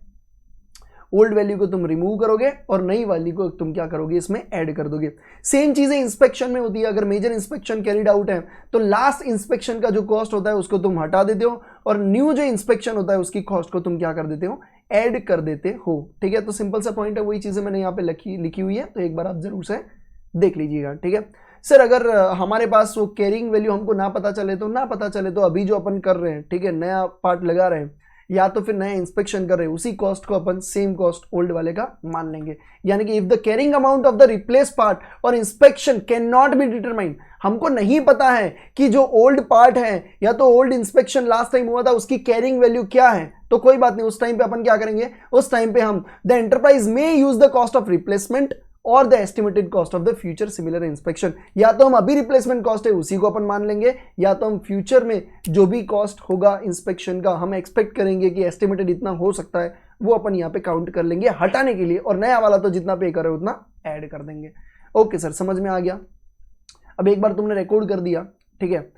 ओल्ड वैल्यू को तुम रिमूव करोगे और नई वैल्यू को तुम क्या करोगे, इसमें ऐड कर दोगे। सेम चीजें इंस्पेक्शन में होती है। अगर मेजर इंस्पेक्शन कैरिड आउट है तो लास्ट इंस्पेक्शन का जो कॉस्ट होता है उसको तुम हटा देते हो और न्यू जो इंस्पेक्शन होता है उसकी कॉस्ट को तुम क्या कर देते हो, ऐड कर देते हो। ठीक है, तो सिंपल सा पॉइंट है, वही चीजें मैंने यहाँ पे लिखी हुई है, तो एक बार आप जरूर से देख लीजिएगा। ठीक है सर, अगर हमारे पास वो कैरिंग वैल्यू हमको ना पता चले तो अभी जो अपन कर रहे हैं, ठीक है, नया पार्ट लगा रहे हैं या तो फिर नया इंस्पेक्शन कर रहे हैं, उसी कॉस्ट को अपन सेम कॉस्ट ओल्ड वाले का मान लेंगे। यानी कि if the carrying amount of the replace part और inspection can not be determined, हमको नहीं पता है कि जो ओल्ड पार्ट है या तो ओल्ड इंस्पेक्शन लास्ट टाइम हुआ था उसकी कैरिंग वैल्यू क्या है, तो कोई बात नहीं, उस टाइम पे अपन क्या करेंगे, उस टाइम पे हम द एंटरप्राइज में use the cost of replacement और the estimated cost of the future similar inspection. या तो हम अभी रिप्लेसमेंट कॉस्ट है उसी को अपन मान लेंगे, या तो हम फ्यूचर में जो भी कॉस्ट होगा इंस्पेक्शन का हम एक्सपेक्ट करेंगे कि एस्टिमेटेड इतना हो सकता है, वो अपन यहाँ पे काउंट कर लेंगे हटाने के लिए, और नया वाला तो जितना पे करे उतना ऐड कर देंगे। ओके सर, समझ में आ गया। अब एक बार तुमने रिकॉर्ड कर दिया, ठीक है,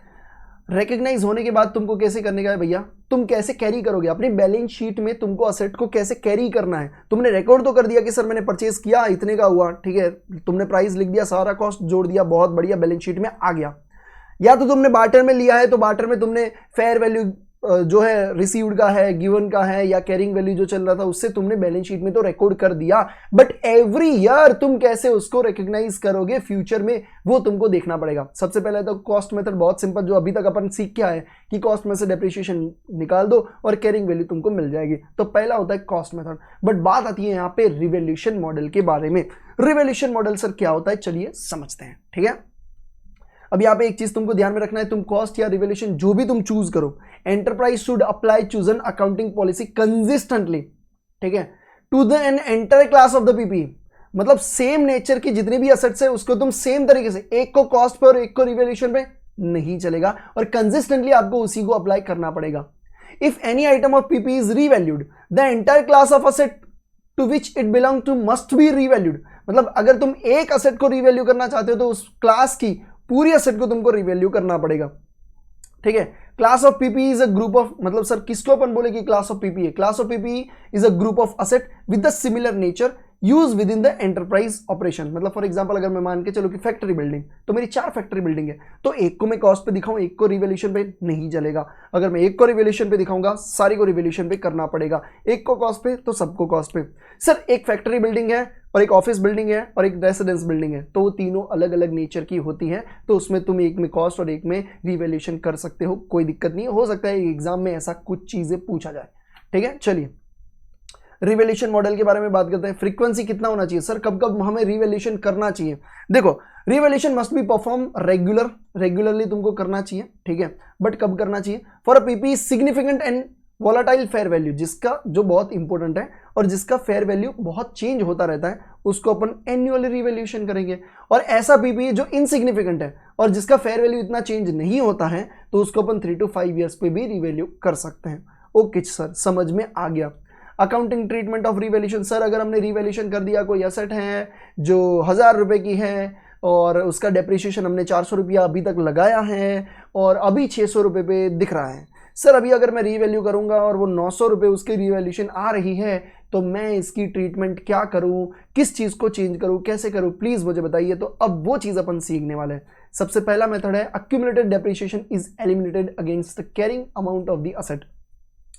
रिकॉग्नाइज होने के बाद तुमको कैसे करने का है भैया, तुम कैसे कैरी करोगे अपनी बैलेंस शीट में, तुमको असेट को कैसे कैरी करना है। तुमने रिकॉर्ड तो कर दिया कि सर मैंने परचेज किया, इतने का हुआ, ठीक है, तुमने प्राइस लिख दिया, सारा कॉस्ट जोड़ दिया, बहुत बढ़िया, बैलेंस शीट में आ गया। या तो तुमने बार्टर में लिया है तो बार्टर में तुमने फेयर वैल्यू जो है रिसीव्ड का है, गिवन का है, या कैरिंग वैल्यू जो चल रहा था उससे तुमने बैलेंस शीट में तो रिकॉर्ड कर दिया, बट एवरी ईयर तुम कैसे उसको रिकॉग्नाइज करोगे फ्यूचर में, वो तुमको देखना पड़ेगा। सबसे पहले तो कॉस्ट मेथड बहुत सिंपल, जो अभी तक अपन सीख क्या है कि कॉस्ट में से डेप्रिसिएशन निकाल दो और कैरिंग वैल्यू तुमको मिल जाएगी, तो पहला होता है कॉस्ट मेथड। बट बात आती है यहाँ पे रिवैल्यूएशन मॉडल के बारे में। रिवैल्यूएशन मॉडल सर क्या होता है, चलिए समझते हैं। ठीक है, अब यहाँ पे एक चीज तुमको ध्यान में रखना है, तुम कॉस्ट या रिवैल्यूएशन जो भी तुम चूज करो, enterprise should apply chosen accounting policy consistently, ठीक है, to the an entire class of the PP. मतलब सेम नेचर की जितनी भी असेट्स है उसको तुम सेम तरीके से, एक को कॉस्ट पे और एक को रिवैल्यूएशन पे नहीं चलेगा, और कंसिस्टेंटली आपको उसी को अप्लाई करना पड़ेगा। If any item of PP is revalued, the entire class of asset to which it belong to must be revalued. मतलब अगर तुम एक असेट को रीवैल्यू करना चाहते हो तो उस क्लास की पूरी असेट को तुमको रीवैल्यू करना पड़ेगा, ठीक है। Class of PP is a group of, मतलब सर किसको अपन बोले कि क्लास ऑफ पीपी है? Class of PP is a group of asset with the similar nature use with in the enterprise operation. मतलब फॉर एग्जांपल अगर मैं मान के चलो कि फैक्ट्री बिल्डिंग, तो मेरी 4 फैक्ट्री बिल्डिंग है, तो एक को मैं कॉस्ट पे दिखाऊं, एक को रिवैल्यूएशन पे नहीं चलेगा। अगर मैं एक को रिवैल्यूएशन पे दिखाऊंगा, सारी को रिवैल्यूएशन पे करना पड़ेगा, एक को कॉस्ट पे तो सबको कॉस्ट पे। सर एक फैक्ट्री बिल्डिंग है और एक ऑफिस बिल्डिंग है और एक रेसिडेंस बिल्डिंग है, तो वो तीनों अलग अलग नेचर की होती है, तो उसमें तुम एक में कॉस्ट और एक में रिवैल्यूएशन कर सकते हो, कोई दिक्कत नहीं। हो सकता है एग्जाम में ऐसा कुछ चीजें पूछा जाए, ठीक है। चलिए रिवैल्यूएशन मॉडल के बारे में बात करते हैं। फ्रीक्वेंसी कितना होना चाहिए? सर कब कब हमें रिवैल्यूएशन करना चाहिए? देखो revaluation must be perform regularly तुमको करना चाहिए, ठीक है। बट कब करना चाहिए? For a PP significant and volatile fair value, जिसका जो बहुत इंपॉर्टेंट है और जिसका फेयर वैल्यू बहुत चेंज होता रहता है, उसको अपन एनुअली रिवैल्यूएशन करेंगे। और ऐसा पीपी जो इनसिग्निफिकेंट है और जिसका फेयर वैल्यू इतना चेंज नहीं होता है, तो उसको अपन 3 to 5 ईयर्स पे भी रिवैल्यू कर सकते हैं। ओके सर, समझ में आ गया। Accounting treatment of revaluation, sir अगर हमने रिवैल्यूएशन कर दिया, कोई एसेट है जो 1000 रुपये की है और उसका डेप्रिसिएशन हमने 400 रुपया अभी तक लगाया है और अभी 600 रुपये पे दिख रहा है, सर अभी अगर मैं रीवैल्यू करूंगा और वो 900 रुपये उसकी रिवैल्यूएशन आ रही है, तो मैं इसकी ट्रीटमेंट क्या करूं, किस चीज़ को चेंज करूं, कैसे करूं, प्लीज़ मुझे बताइए। तो अब वो चीज़ अपन सीखने वाले हैं। सबसे पहला मेथड है accumulated depreciation is eliminated against the carrying amount of the asset.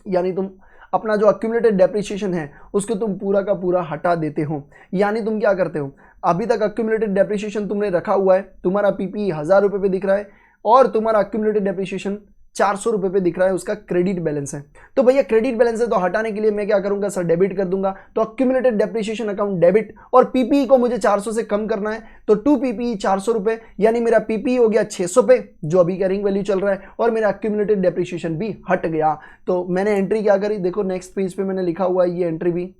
यानी तुम अपना जो अक्यूमुलेटेड डेप्रिसिएशन है उसको तुम पूरा का पूरा हटा देते हो। यानी तुम क्या करते हो, अभी तक अक्यूमुलेटेड डेप्रिसिएशन तुमने रखा हुआ है, तुम्हारा पीपी 1000 रुपये पे दिख रहा है और तुम्हारा अक्यूमुलेटेड डेप्रिसिएशन 400 रुपये पे दिख रहा है, उसका क्रेडिट बैलेंस है। तो भैया क्रेडिट बैलेंस है तो हटाने के लिए मैं क्या करूंगा सर, डेबिट कर दूंगा। तो अक्यूमुलेटेड डेप्रिसिएशन अकाउंट डेबिट, और पीपी को मुझे 400 से कम करना है, तो 2 पीपी 400 रुपये, यानी मेरा पीपी हो गया 600 पे जो अभी कैरिंग वैल्यू चल रहा है, और मेरा अक्यूमुलेटेड डेप्रिसिएशन भी हट गया। तो मैंने एंट्री क्या करी, देखो नेक्स्ट पेज पे मैंने लिखा हुआ है ये एंट्री भी,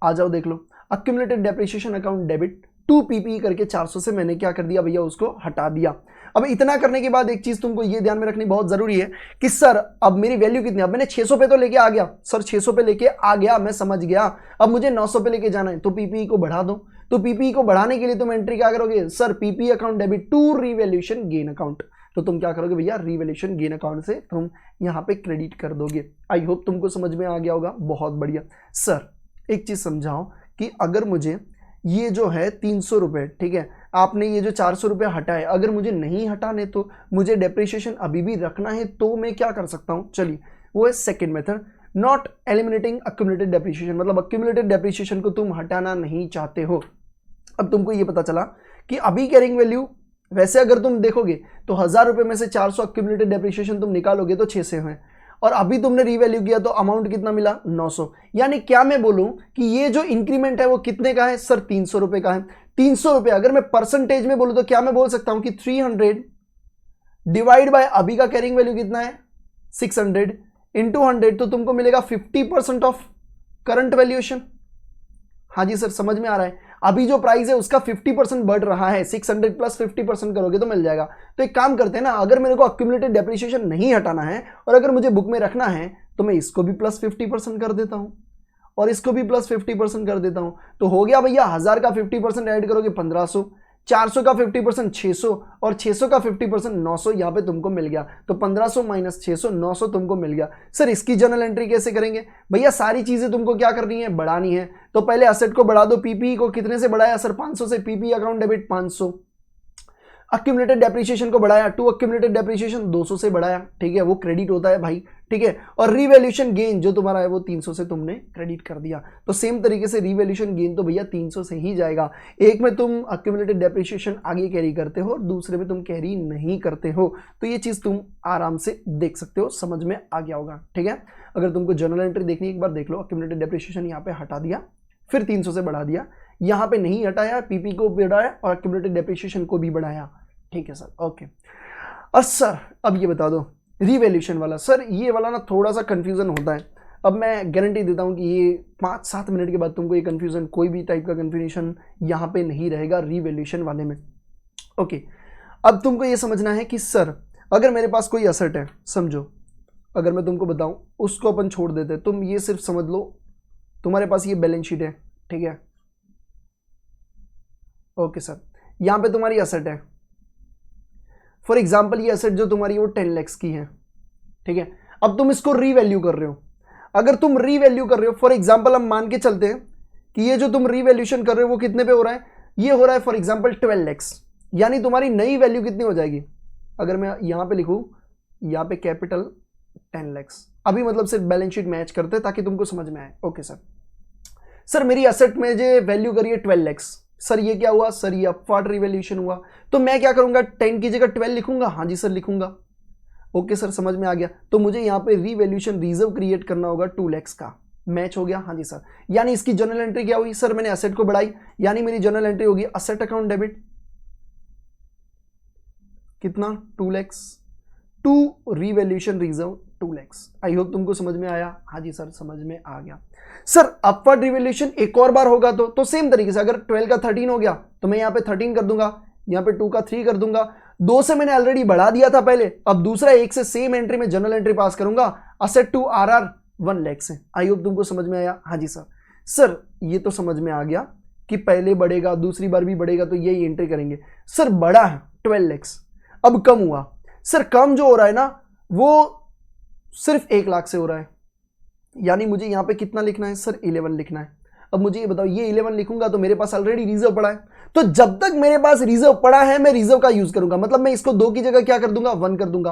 आ जाओ देख लो। Accumulated depreciation account debit 2 PP करके 400 से मैंने क्या कर दिया भैया, उसको हटा दिया। अब इतना करने के बाद एक चीज तुमको ये ध्यान में रखनी बहुत जरूरी है कि सर अब मेरी वैल्यू कितनी, अब मैंने 600 पे तो लेके आ गया सर, 600 पे लेके आ गया, मैं समझ गया, अब मुझे 900 पे लेके जाना है, तो पीपी को बढ़ा दो। तो पीपी को बढ़ाने के लिए तुम एंट्री क्या करोगे sir, PP account debit to revaluation gain account. तो तुम क्या करोगे भैया, रिवैल्यूएशन गेन अकाउंट से तुम यहाँ पे क्रेडिट कर दोगे। आई होप तुमको समझ में आ गया होगा, बहुत बढ़िया। सर एक चीज समझाओ कि अगर मुझे ये जो है 300 रुपये, ठीक है, आपने ये जो 400 रुपये हटाए, अगर मुझे नहीं हटाने तो मुझे डेप्रिसिएशन अभी भी रखना है, तो मैं क्या कर सकता हूँ? चलिए वो है second method, not eliminating accumulated depreciation. मतलब अक्यूमुलेटेड डेप्रिसिएशन को तुम हटाना नहीं चाहते हो। अब तुमको ये पता चला कि अभी कैरिंग वैल्यू, वैसे अगर तुम देखोगे तो 1000 रुपये में से 400 अक्यूमुलेटेड डेप्रिसिएशन तुम निकालोगे तो 600 है, और अभी तुमने रीवैल्यू किया तो अमाउंट कितना मिला 900। यानी क्या मैं बोलूं कि ये जो इंक्रीमेंट है वो कितने का है सर, 300 रुपये का है। 300 रुपये अगर मैं परसेंटेज में बोलूं तो क्या मैं बोल सकता हूं कि 300 डिवाइड बाय अभी का कैरिंग वैल्यू कितना है 600 इंटू 100, तो तुमको मिलेगा 50% ऑफ करंट वैल्यूएशन। हाँ जी सर, समझ में आ रहा है। अभी जो प्राइस है उसका 50% बढ़ रहा है, 600 प्लस 50% करोगे तो मिल जाएगा। तो एक काम करते हैं ना, अगर मेरे को अक्यूमुलेटेड डेप्रिसिएशन नहीं हटाना है और अगर मुझे बुक में रखना है, तो मैं इसको भी प्लस 50% कर देता हूं और इसको भी प्लस 50% कर देता हूं। तो हो गया भैया, 1000 का 50% ऐड करोगे 1500, 400 का 50% 600 और 600 का 50% 900, यहाँ पे तुमको मिल गया। तो 1500 माइनस 600 900 तुमको मिल गया। सर इसकी जर्नल एंट्री कैसे करेंगे? भैया सारी चीजें तुमको क्या करनी है, बढ़ानी है। तो पहले असेट को बढ़ा दो, पीपी को कितने से बढ़ाया सर, 500 से, PP account debit 500। Accumulated depreciation को बढ़ाया, टू अक्यूमुलेटेड डेप्रिसिएशन 200 से बढ़ाया, ठीक है, वो क्रेडिट होता है भाई, ठीक है। और रिवैल्यूएशन गेन जो तुम्हारा है वो 300 से तुमने क्रेडिट कर दिया। तो सेम तरीके से रिवैल्यूएशन गेन तो भैया 300 से ही जाएगा। एक में तुम अक्यूमुलेटेड डेप्रिसिएशन आगे कैरी करते हो और दूसरे में तुम कैरी नहीं करते हो। तो ये चीज तुम आराम से देख सकते हो, समझ में आ गया होगा, ठीक है। अगर तुमको जर्नल एंट्री देखनी एक बार देख लो। अक्यूमुलेटेड डेप्रिसिएशन यहाँ पे हटा दिया, फिर 300 से बढ़ा दिया, यहाँ पे नहीं हटाया, पीपी को बढ़ाया और अक्यूमुलेटेड डेप्रिसिएशन को भी बढ़ाया, ठीक है सर, ओके। और सर अब ये बता दो रिवैल्यूएशन वाला, सर ये वाला ना थोड़ा सा कंफ्यूजन होता है। अब मैं गारंटी देता हूँ कि ये 5-7 मिनट के बाद तुमको ये कंफ्यूजन, कोई भी टाइप का कंफ्यूजन यहाँ पे नहीं रहेगा रिवैल्यूएशन वाले में, ओके। अब तुमको ये समझना है कि सर अगर मेरे पास कोई एसेट है, समझो अगर मैं तुमको बताऊं, उसको अपन छोड़ देते, तुम ये सिर्फ समझ लो तुम्हारे पास ये बैलेंस शीट है, ठीक है, ओके सर। यहां पे तुम्हारी असेट है, फॉर एग्जांपल ये असेट जो तुम्हारी वो 10 लाख की है, ठीक है। अब तुम इसको रीवैल्यू कर रहे हो। अगर तुम रीवैल्यू कर रहे हो, फॉर एग्जांपल हम मान के चलते हैं कि ये जो तुम रीवैल्यूशन कर रहे हो वो कितने पे हो रहा है, ये हो रहा है फॉर एग्जांपल 12 लाख, यानी तुम्हारी नई वैल्यू कितनी हो जाएगी। अगर मैं यहां पे लिखूं, यहां पे कैपिटल 10 लाख, अभी मतलब सिर्फ बैलेंस शीट मैच करते हैं ताकि तुमको समझ में आए। ओके सर, सर मेरी असेट में जो वैल्यू करिए 12 लाख, सर ये क्या हुआ, सर ये अपवार्ड रिवैल्यूएशन हुआ, तो मैं क्या करूंगा, 10 की जगह 12 लिखूंगा। हाँ जी सर लिखूंगा। ओके सर समझ में आ गया। तो मुझे यहाँ पे रिवैल्यूएशन रिजर्व क्रिएट करना होगा 2 लाख का, मैच हो गया। हाँ जी सर, यानी इसकी जर्नल एंट्री क्या हुई, सर मैंने असेट को बढ़ाई, यानी मेरी जर्नल एंट्री होगी असेट अकाउंट डेबिट कितना 2 lakh to revaluation reserve 2 lakh. I hope तुमको समझ में आया। हाँ जी सर समझ में आ गया। सर अपवर्ड रिवैल्यूएशन एक और बार होगा तो सेम तरीके से अगर 12 का 13 हो गया तो मैं यहाँ पे 13 कर दूंगा, यहाँ पे 2 का 3 कर दूंगा। 2 से मैंने ऑलरेडी बढ़ा दिया था पहले, अब दूसरा 1 से सेम एंट्री में जनरल एंट्री पास करूंगा, असेट टू आरआर 1 लाख से। आई होप तुमको समझ में आया। हाँ जी सर। सर ये तो समझ में आ गया कि पहले बढ़ेगा दूसरी बार भी बढ़ेगा तो यही एंट्री करेंगे। सर बढ़ा है 12 लाख, अब कम हुआ, सर कम जो हो रहा है ना वो सिर्फ 1 लाख से हो रहा है, यानी मुझे यहां पे कितना लिखना है, सर 11 लिखना है। अब मुझे ये बताओ, ये 11 लिखूंगा तो मेरे पास ऑलरेडी रिजर्व पड़ा है, तो जब तक मेरे पास रिजर्व पड़ा है मैं रिजर्व का यूज करूंगा, मतलब मैं इसको 2 की जगह क्या कर दूंगा, 1 कर दूंगा।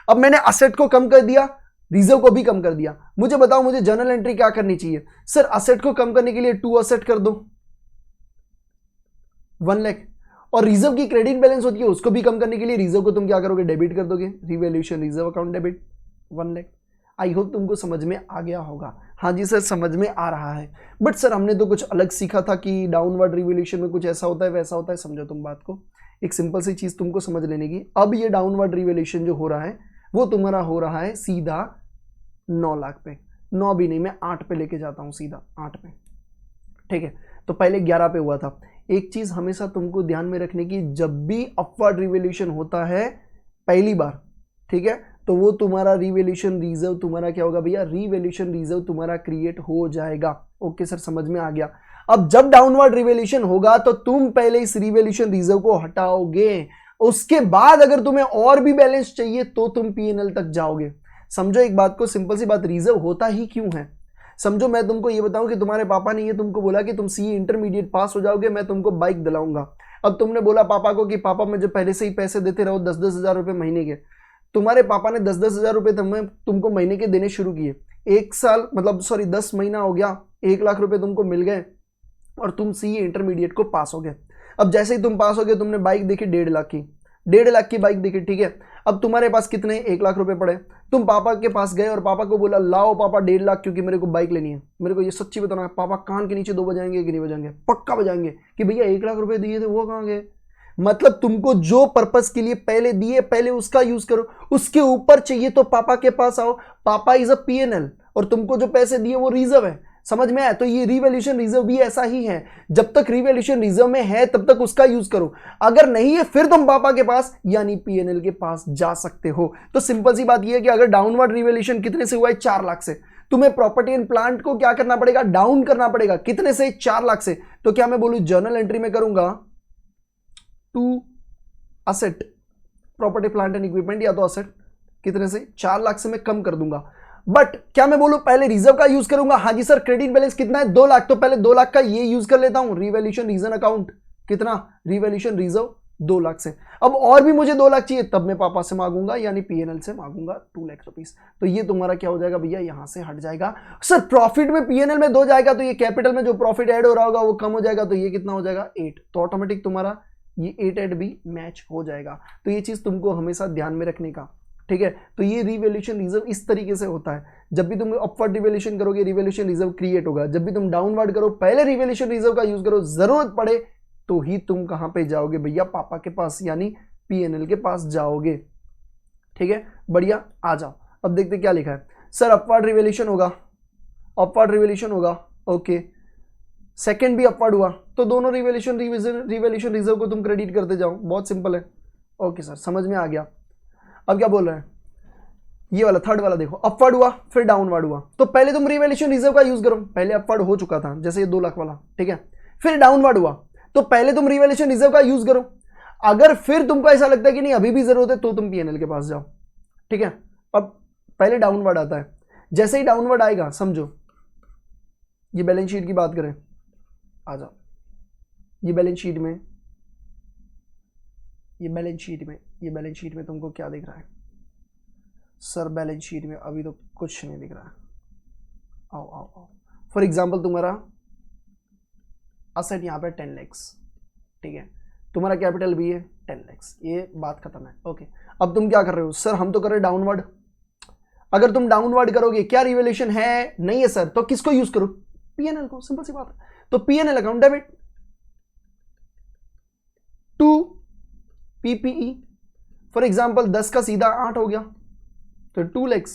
अब मैंने असेट को कम कर दिया, रिजर्व को भी कम कर दिया। मुझे बताओ मुझे जर्नल एंट्री क्या करनी चाहिए, सर असेट को कम करने के लिए 2 असेट कर दो 1 लाख, और रिजर्व की क्रेडिट बैलेंस होती है उसको भी कम करने के लिए रिजर्व को तुम क्या करोगे, डेबिट कर दोगे, revaluation reserve account debit 1 lakh. I hope तुमको समझ में आ गया होगा। हाँ जी सर समझ में आ रहा है। बट सर हमने तो कुछ अलग सीखा था कि डाउनवर्ड रिवैल्यूएशन में कुछ ऐसा होता है वैसा होता है। समझो तुम बात को, एक सिंपल सी चीज तुमको समझ लेने की। अब ये डाउनवर्ड रिवैल्यूएशन जो हो रहा है वो तुम्हारा हो रहा है सीधा 9 लाख पे, 9 भी नहीं, मैं 8 पे लेके जाता हूं, सीधा 8 पे, ठीक है। तो पहले 11 पे हुआ था। एक चीज हमेशा तुमको ध्यान में रखने की, जब भी अपवर्ड रिवैल्यूएशन होता है पहली बार, ठीक है, तो वो तुम्हारा रिवैल्यूएशन रिजर्व तुम्हारा क्या होगा भैया, रिवैल्यूएशन रिजर्व तुम्हारा क्रिएट हो जाएगा। ओके सर समझ में आ गया। अब जब डाउनवर्ड रिवैल्यूएशन होगा तो तुम पहले इस रिवैल्यूएशन रिजर्व को हटाओगे, उसके बाद अगर तुम्हें और भी बैलेंस चाहिए तो तुम पीएनएल तक जाओगे। समझो एक बात को, सिंपल सी बात, रिजर्व होता ही क्यों है। समझो मैं तुमको ये बताऊं कि तुम्हारे पापा ने ये तुमको बोला कि तुम सीए इंटरमीडिएट पास हो जाओगे, मैं तुमको बाइक दिलाऊंगा। अब तुमने बोला पापा को कि पापा मुझे पहले से ही पैसे देते रहो 10-10 हज़ार रुपए महीने के। तुम्हारे पापा ने 10-10 हज़ार रुपए तुमको महीने के देने शुरू किए, 1 साल मतलब सॉरी 10 महीना हो गया, 1 लाख रुपए तुमको मिल गए और तुम सीए इंटरमीडिएट को पास हो गए। अब जैसे ही तुम पास हो गए तुमने बाइक देखी 1.5 लाख की, 1.5 लाख की बाइक देखी, ठीक है। अब तुम्हारे पास कितने 1 लाख रुपए पड़े, तुम पापा के पास गए और पापा को बोला लाओ पापा 1.5 लाख क्योंकि मेरे को बाइक लेनी है। मेरे को ये सच्ची बताना है, पापा कान के नीचे 2 बजाएंगे कि नहीं बजाएंगे, पक्का बजाएंगे कि भैया 1 लाख रुपए दिए थे वो कहाँ गए। मतलब तुमको जो पर्पस के लिए पहले दिए पहले उसका यूज करो, उसके ऊपर चाहिए तो पापा के पास आओ। पापा इज अ पीएनएल और तुमको जो पैसे दिए वो रिजर्व है। समझ में आया। तो ये रिवैल्यूएशन रिजर्व भी ऐसा ही है, जब तक रिवैल्यूएशन रिजर्व में है तब तक उसका यूज करो, अगर नहीं है फिर तुम पापा के पास यानी पीएनएल के पास जा सकते हो। तो सिंपल सी बात यह है कि अगर डाउनवर्ड रिवैल्यूएशन कितने से हुआ है 4 लाख से, तुम्हें प्रॉपर्टी एंड प्लांट को क्या करना पड़ेगा, डाउन करना पड़ेगा। कितने से, 4 लाख से। तो क्या मैं बोलूं जर्नल एंट्री में करूंगा to asset property plant and equipment, या तो असेट कितने से 4 लाख से मैं कम कर दूंगा। बट क्या मैं बोलूं पहले रिजर्व का यूज करूंगा, हाँ जी सर क्रेडिट बैलेंस कितना है 2 लाख, तो पहले 2 लाख का ये यूज कर लेता हूं रिवैल्यूएशन रीजन अकाउंट, कितना रिवैल्यूएशन रिजर्व 2 लाख से। अब और भी मुझे 2 लाख चाहिए तब मैं पापा से मांगूंगा यानी पीएनएल से मांगूंगा 2 लाख रुपीस। तो ये तुम्हारा क्या हो जाएगा भैया, यहां से हट जाएगा। सर प्रॉफिट में पीएनएल में 2 जाएगा तो ये कैपिटल में जो प्रॉफिट ऐड हो रहा होगा वो कम हो जाएगा, तो ये कितना हो जाएगा 8, तो ऑटोमेटिक तुम्हारा ये 8 भी मैच हो जाएगा। तो ये चीज तुमको हमेशा ध्यान में रखने का, ठीक है। तो ये रिवैल्यूएशन रिजर्व इस तरीके से होता है, जब भी तुम अपवर्ड रिवैल्यूएशन करोगे रिवैल्यूएशन रिजर्व क्रिएट होगा, जब भी तुम डाउनवर्ड करो पहले रिवैल्यूएशन रिजर्व का यूज करो, जरूरत पड़े तो ही तुम कहां पे जाओगे भैया, पापा के पास यानी पीएनएल के पास जाओगे, ठीक है। बढ़िया, आ जाओ अब देखते क्या लिखा है। सर अपवर्ड रिवैल्यूएशन होगा, अपवर्ड रिवैल्यूएशन होगा, ओके। सेकंड भी अपवर्ड हुआ तो दोनों रिवैल्यूएशन रिजर्व को तुम क्रेडिट करते जाओ, बहुत सिंपल है। ओके सर समझ में आ गया। अब क्या बोल रहे हैं, ये वाला थर्ड वाला देखो, अपवर्ड हुआ फिर डाउनवर्ड हुआ, तो पहले तुम रिवैल्यूएशन रिजर्व का यूज करो, पहले अपवर्ड हो चुका था जैसे ये 2 लाख वाला, ठीक है, फिर डाउनवर्ड हुआ तो पहले तुम रिवैल्यूएशन रिजर्व का यूज करो। अगर फिर तुमको ऐसा लगता है कि नहीं अभी भी जरूरत है तो तुम पीएनएल के पास जाओ, ठीक है। अब पहले डाउनवर्ड आता है, जैसे ही डाउनवर्ड आएगा समझो ये बैलेंस शीट की बात करें, आ जाओ, ये बैलेंस शीट में तुमको क्या दिख रहा है सर? बैलेंस शीट में अभी तो कुछ नहीं दिख रहा है। आओ आओ आओ, फॉर एग्जाम्पल तुम्हारा असेट यहाँ पे 10 लाख, ठीक है, तुम्हारा कैपिटल भी है 10 लाख, ये बात खत्म है, ओके। अब तुम क्या कर रहे हो? सर हम तो कर रहे डाउनवर्ड। अगर तुम डाउनवर्ड करोगे, क्या रिवैल्यूएशन है? नहीं है सर, तो किसको यूज करो? पीएनएल को, सिंपल सी बात है। तो PNL account debit to PPE, for example 10 का सीधा 8 हो गया तो 2 लाख,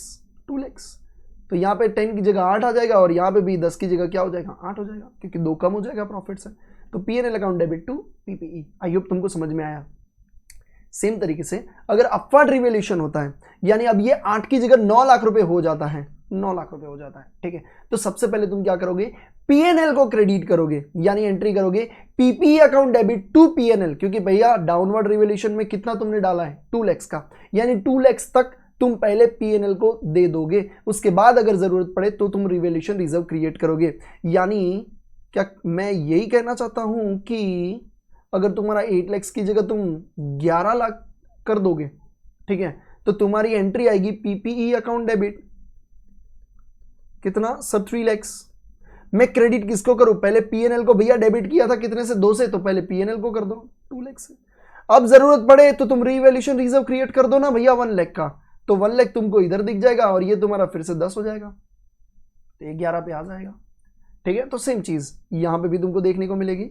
तो यहाँ पे 10 की जगह 8 आ जाएगा और यहाँ पे भी 10 की जगह क्या हो जाएगा? 8 हो जाएगा, क्योंकि 2 कम हो जाएगा प्रॉफिट से। तो PNL account debit to PPE. I hope तुमको समझ में आया। सेम तरीके से अगर अपवर्ड रिवैल्यूएशन होता है, यानी अब ये 8 की जगह 9 लाख रुपए हो जाता है, 9 लाख रुपए हो जाता है, ठीक है, तो सबसे पहले तुम क्या करोगे? पीएनएल को क्रेडिट करोगे, यानी एंट्री करोगे PPE account debit to PNL, क्योंकि भैया डाउनवर्ड रिवैल्यूएशन में कितना तुमने डाला है? 2 लाख का, यानी 2 लाख तक तुम पहले पीएनएल को दे दोगे, उसके बाद अगर जरूरत पड़े तो तुम रिवैल्यूएशन रिजर्व क्रिएट करोगे। यानी क्या मैं यही कहना चाहता हूं कि अगर तुम्हारा 8 लाख की जगह तुम 11 लाख कर दोगे, ठीक है, तो तुम्हारी एंट्री आएगी पीपीई अकाउंट डेबिट कितना सर? 3 लाख। मैं क्रेडिट किसको करूं? पहले पीएनएल को। भैया डेबिट किया था कितने से? 2 से, तो पहले पीएनएल को कर दो 2 लाख से। अब जरूरत पड़े तो तुम रिवैल्यूएशन रिजर्व क्रिएट कर दो ना भैया 1 लाख का, तो 1 लाख तुमको इधर दिख जाएगा और ये तुम्हारा फिर से 10 हो जाएगा, तो ये 11 पे आ जाएगा, ठीक है। तो सेम चीज यहां पे भी तुमको देखने को मिलेगी।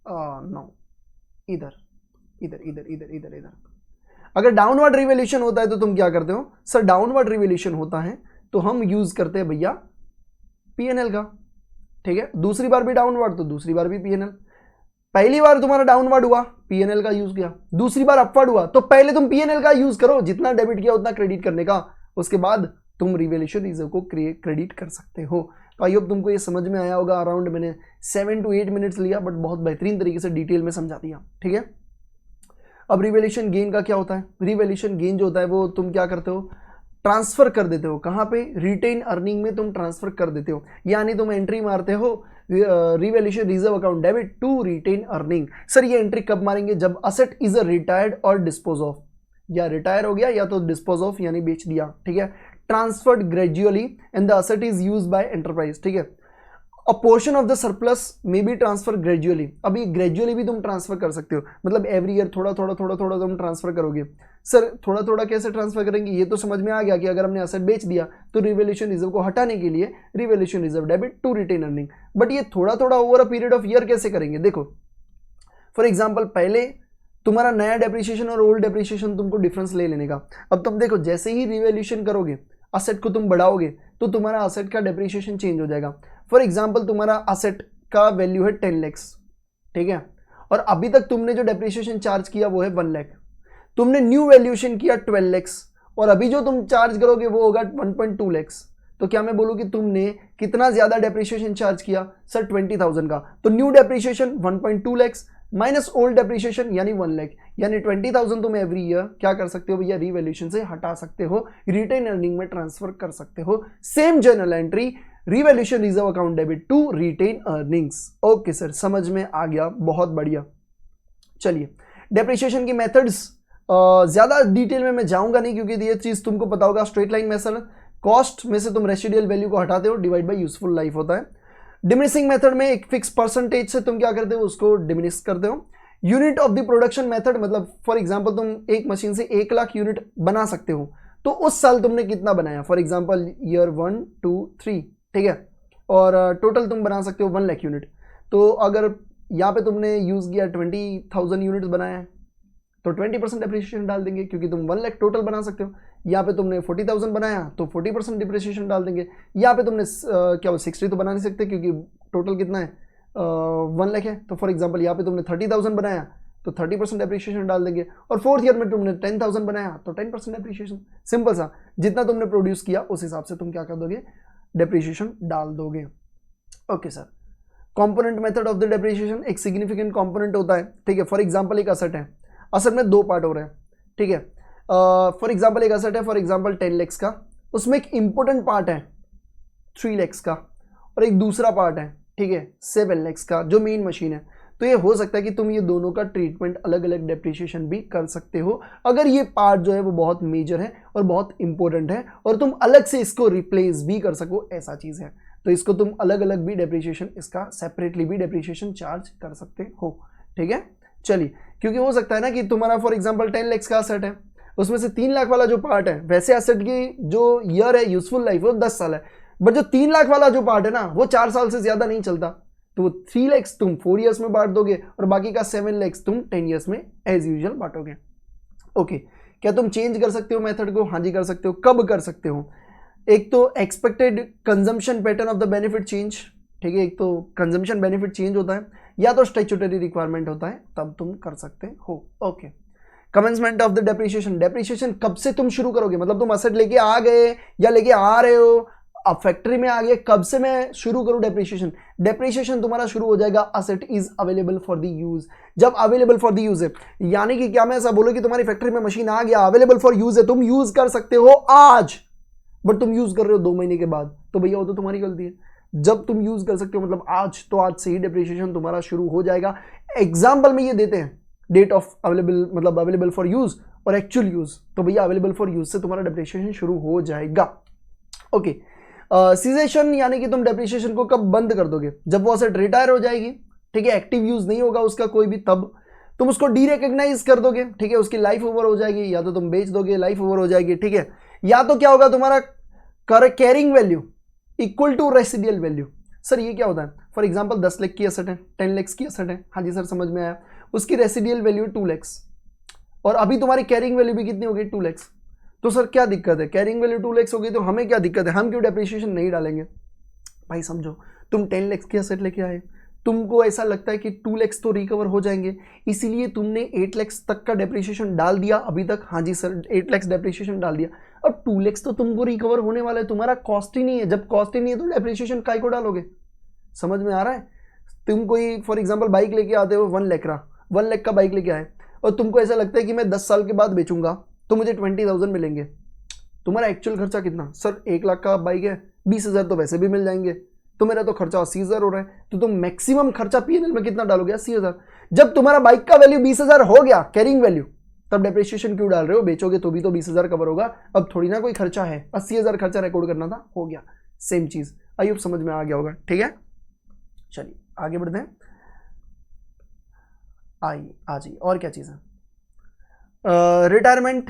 नो, इधर इधर इधर इधर इधर इधर। अगर डाउनवर्ड रिवैल्यूएशन होता है तो तुम क्या करते हो? सर डाउनवर्ड रिवैल्यूएशन होता है तो हम यूज करते हैं भैया पीएनएल का, ठीक है। दूसरी बार भी डाउनवर्ड तो दूसरी बार भी पीएनएल। पहली बार तुम्हारा डाउनवर्ड हुआ, पीएनएल का यूज किया, दूसरी बार अपवर्ड हुआ तो पहले तुम पीएनएल का यूज करो, जितना डेबिट किया उतना क्रेडिट करने का, उसके बाद तुम रिवैल्यूएशन रिजर्व को क्रेडिट कर सकते हो। तो आई होप तुमको ये समझ में आया होगा। अराउंड मैंने 7 to 8 मिनट्स लिया, बट बहुत बेहतरीन तरीके से डिटेल में समझा दिया, ठीक है। अब रिवैल्यूएशन गेन का क्या होता है? रिवैल्यूएशन गेन जो होता है वो तुम क्या करते हो? ट्रांसफर कर देते हो। कहाँ पे? रिटेन अर्निंग में तुम ट्रांसफर कर देते हो, यानी तुम एंट्री मारते हो revaluation reserve account debit to retained earning. Sir ये एंट्री कब मारेंगे? जब असेट इज रिटायर्ड और डिस्पोज ऑफ, या रिटायर हो गया या तो डिस्पोज ऑफ यानी बेच दिया, ठीक है। Transferred gradually and the asset is used by enterprise, ठीक है। अ portion of the surplus may be transfer gradually. अभी ग्रेजुअली भी तुम ट्रांसफर कर सकते हो, मतलब एवरी ईयर थोड़ा थोड़ा थोड़ा थोड़ा तुम ट्रांसफर करोगे। सर थोड़ा थोड़ा कैसे ट्रांसफर करेंगे? ये तो समझ में आ गया कि अगर हमने असेट बेच दिया तो रिवैल्यूएशन रिजर्व को हटाने के लिए revaluation reserve debit to retained earning. But ये थोड़ा थोड़ा over a period of year कैसे करेंगे? देखो फॉर एग्जाम्पल पहले तुम्हारा नया डेप्रिसिएशन और ओल्ड डेप्रिसिएशन तुमको डिफरेंस ले लेने का। अब तुम देखो जैसे ही रिवैल्यूएशन करोगे, असेट को तुम बढ़ाओगे तो तुम्हारा असेट का डेप्रिसिएशन चेंज हो जाएगा। फॉर एग्जाम्पल तुम्हारा असेट का वैल्यू है 10 लाख, ठीक है, और अभी तक तुमने जो डेप्रिसिएशन चार्ज किया वो है 1 लाख। तुमने न्यू वैल्यूएशन किया 12 लाख और अभी जो तुम चार्ज करोगे वो होगा 1.2 लाख। तो क्या मैं बोलूँ कि तुमने कितना ज्यादा डेप्रिसिएशन चार्ज किया? सर 20,000 का। तो new depreciation 1.2 lakh minus old depreciation यानी 1 लाख, यानी 20,000 तुम एवरी ईयर क्या कर सकते हो भैया? रिवैल्यूएशन से हटा सकते हो, रिटेन अर्निंग में ट्रांसफर कर सकते हो। Same journal entry revaluation reserve account debit to retained earnings. Okay sir समझ में आ गया, बहुत बढ़िया। चलिए डेप्रिसिएशन की मेथड्स ज्यादा डिटेल में मैं जाऊंगा नहीं, क्योंकि ये चीज तुमको पता होगा। स्ट्रेट लाइन मेथड, कॉस्ट में से तुम रेसिडुअल वैल्यू को हटाते हो, डिवाइड बाय यूजफुल लाइफ होता है। डिमिनिशिंग मेथड में एक फिक्स परसेंटेज से तुम क्या करते हो? उसको डिमिनिश करते हो। Unit of the production method, मतलब फॉर एग्जांपल तुम एक मशीन से 1 लाख यूनिट बना सकते हो, तो उस साल तुमने कितना बनाया? फॉर एग्जांपल ईयर 1 2 3, ठीक है, और टोटल तुम बना सकते हो 1 लाख यूनिट। तो अगर यहाँ पे तुमने यूज किया 20,000 यूनिट्स बनाया है तो 20% डिप्रिसिएशन डाल देंगे, क्योंकि तुम 1 लाख टोटल बना सकते हो। यहाँ पे तुमने 40,000 बनाया तो 40% डिप्रिसिएशन डाल देंगे। यहाँ पे तुमने क्या 60 तो बना नहीं सकते, क्योंकि टोटल कितना है 1 लाख है। तो फॉर एग्जांपल यहाँ पे तुमने 30,000 बनाया तो 30% डेप्रिसिएशन डाल देंगे, और फोर्थ ईयर में तुमने 10,000 बनाया तो 10% डेप्रिसिएशन। सिंपल सा, जितना तुमने प्रोड्यूस किया उस हिसाब से तुम क्या कर दोगे, डेप्रिसिएशन डाल दोगे। Okay sir, component method of the depreciation एक सिग्निफिकेंट कंपोनेंट होता है, ठीक है। फॉर एग्जांपल एक असेट है, असेट में 2 पार्ट हो रहे हैं, ठीक है। फॉर एग्जांपल एक असेट है, फॉर एग्जांपल 10 लाख का, उसमें एक इंपॉर्टेंट पार्ट है 3 लाख का, और एक दूसरा पार्ट है, ठीक है, 7 लाख का, जो मेन मशीन है। तो ये हो सकता है कि तुम ये दोनों का ट्रीटमेंट अलग अलग डेप्रिसिएशन भी कर सकते हो, अगर ये पार्ट जो है वो बहुत मेजर है और बहुत इंपॉर्टेंट है, और तुम अलग से इसको रिप्लेस भी कर सको, ऐसा चीज है। तो इसको तुम अलग अलग भी डेप्रिसिएशन, इसका सेपरेटली भी डेप्रिसिएशन चार्ज कर सकते हो, ठीक है। चलिए, क्योंकि हो सकता है ना कि तुम्हारा फॉर एग्जांपल 10 लाख का असेट है, उसमें से 3 लाख वाला जो पार्ट है, वैसे असेट की जो ईयर है यूजफुल लाइफ वो 10 साल है, बट जो 3 लाख वाला जो पार्ट है ना वो 4 साल से ज्यादा नहीं चलता, तो 3 लाख तुम 4 ईयर्स में बांट दोगे और बाकी का 7 लाख तुम 10 ईयर्स में एज यूजुअल बांटोगे। ओके, क्या तुम चेंज कर सकते हो मेथड को? हाँ जी कर सकते हो। कब कर सकते हो? एक तो expected consumption pattern of the benefit change, ठीक है, एक तो कंजम्पशन बेनिफिट चेंज होता है, या तो स्टैट्यूटरी रिक्वायरमेंट होता है, तब तुम कर सकते हो। Okay, commencement of the depreciation, depreciation कब से तुम शुरू करोगे, मतलब तुम असेट लेके आ गए या लेके आ रहे हो, अब फैक्ट्री में आ गए, कब से मैं शुरू करूं डेप्रिसिएशन? डेप्रिसिएशन तुम्हारा शुरू हो जाएगा asset is available for the use, जब अवेलेबल फॉर द यूज है। यानी कि क्या मैं ऐसा बोलूं कि तुम्हारी फैक्ट्री में मशीन आ गया, अवेलेबल फॉर यूज है, तुम यूज कर सकते हो आज, बट तुम यूज कर रहे हो 2 महीने के बाद, तो भैया वो तो तुम्हारी गलती है। जब तुम यूज कर सकते हो मतलब आज, तो आज से ही डेप्रिसिएशन तुम्हारा शुरू हो जाएगा। एग्जाम्पल में ये देते हैं डेट ऑफ अवेलेबल, मतलब अवेलेबल फॉर यूज और एक्चुअल यूज, तो भैया अवेलेबल फॉर यूज से तुम्हारा डेप्रिसिएशन शुरू हो जाएगा। ओके, सीजेशन यानी कि तुम डेप्रिसिएशन को कब बंद कर दोगे? जब वो असेट रिटायर हो जाएगी, ठीक है, एक्टिव यूज नहीं होगा उसका कोई भी, तब तुम उसको डीरेकग्नाइज कर दोगे, ठीक है, उसकी लाइफ ओवर हो जाएगी, या तो तुम बेच दोगे, लाइफ ओवर हो जाएगी, ठीक है, या तो क्या होगा, तुम्हारा carrying value equal to residual value. Sir ये क्या होता है? फॉर एग्जांपल 10 लाख की असेट है, 10 लाख की असेट है, हाँ जी सर समझ में आया, उसकी रेसिडियल वैल्यू 2 लाख, और अभी तुम्हारी कैरिंग वैल्यू भी कितनी होगी? 2 लाख। तो सर क्या दिक्कत है? कैरिंग वैल्यू 2 लाख होगी तो हमें क्या दिक्कत है, हम क्यों डेप्रिसिएशन नहीं डालेंगे? भाई समझो, तुम 10 लाख की असेट लेके आए, तुमको ऐसा लगता है कि 2 लाख तो रिकवर हो जाएंगे, इसीलिए तुमने 8 लाख तक का डेप्रिसिएशन डाल दिया अभी तक। हाँ जी सर 8 लाख डेप्रिसिएशन डाल दिया, अब 2 लाख तो तुमको रिकवर होने वाला है, तुम्हारा कॉस्ट ही नहीं है। जब कॉस्ट ही नहीं है तो डेप्रिसिएशन काय को डालोगे? समझ में आ रहा है? तुम कोई फॉर एग्जाम्पल बाइक लेके आते हो 1 लाख का बाइक लेके आए, और तुमको ऐसा लगता है कि मैं 10 साल के बाद बेचूंगा तो मुझे 20,000 मिलेंगे। तुम्हारा एक्चुअल खर्चा कितना? सर 1 लाख का बाइक है, 20,000 तो वैसे भी मिल जाएंगे, तो मेरा तो खर्चा 80,000 हो रहा है, तो तुम मैक्सिमम खर्चा पीएनएल में कितना डालोगे? 80,000। जब तुम्हारा बाइक का वैल्यू 20,000 हो गया कैरिंग वैल्यू, तब डेप्रिसिएशन क्यों डाल रहे हो? बेचोगे तो भी तो 20,000 कवर होगा, अब थोड़ी ना कोई खर्चा है, 80,000 खर्चा रिकॉर्ड करना था, हो गया। सेम चीज, आइए समझ में आ गया होगा, ठीक है। चलिए आगे बढ़ते हैं, आइए आ जाइए, और क्या चीज है? रिटायरमेंट,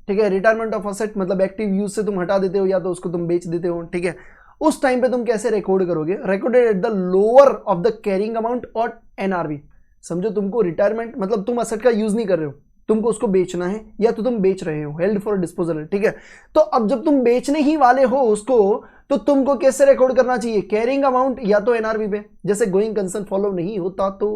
ठीक है, रिटायरमेंट ऑफ असेट मतलब एक्टिव यूज से तुम हटा देते हो या तो उसको तुम बेच देते हो, ठीक है। उस टाइम पे तुम कैसे रिकॉर्ड करोगे? Recorded at the lower of the carrying amount और एनआरवी। समझो तुमको रिटायरमेंट मतलब तुम असेट का यूज नहीं कर रहे हो, तुमको उसको बेचना है, या तो तुम बेच रहे हो, हेल्ड फॉर डिस्पोजल, ठीक है। तो अब जब तुम बेचने ही वाले हो उसको, तो तुमको कैसे रिकॉर्ड करना चाहिए? कैरिंग अमाउंट या तो एनआरवी पे। जैसे गोइंग कंसर्न फॉलो नहीं होता तो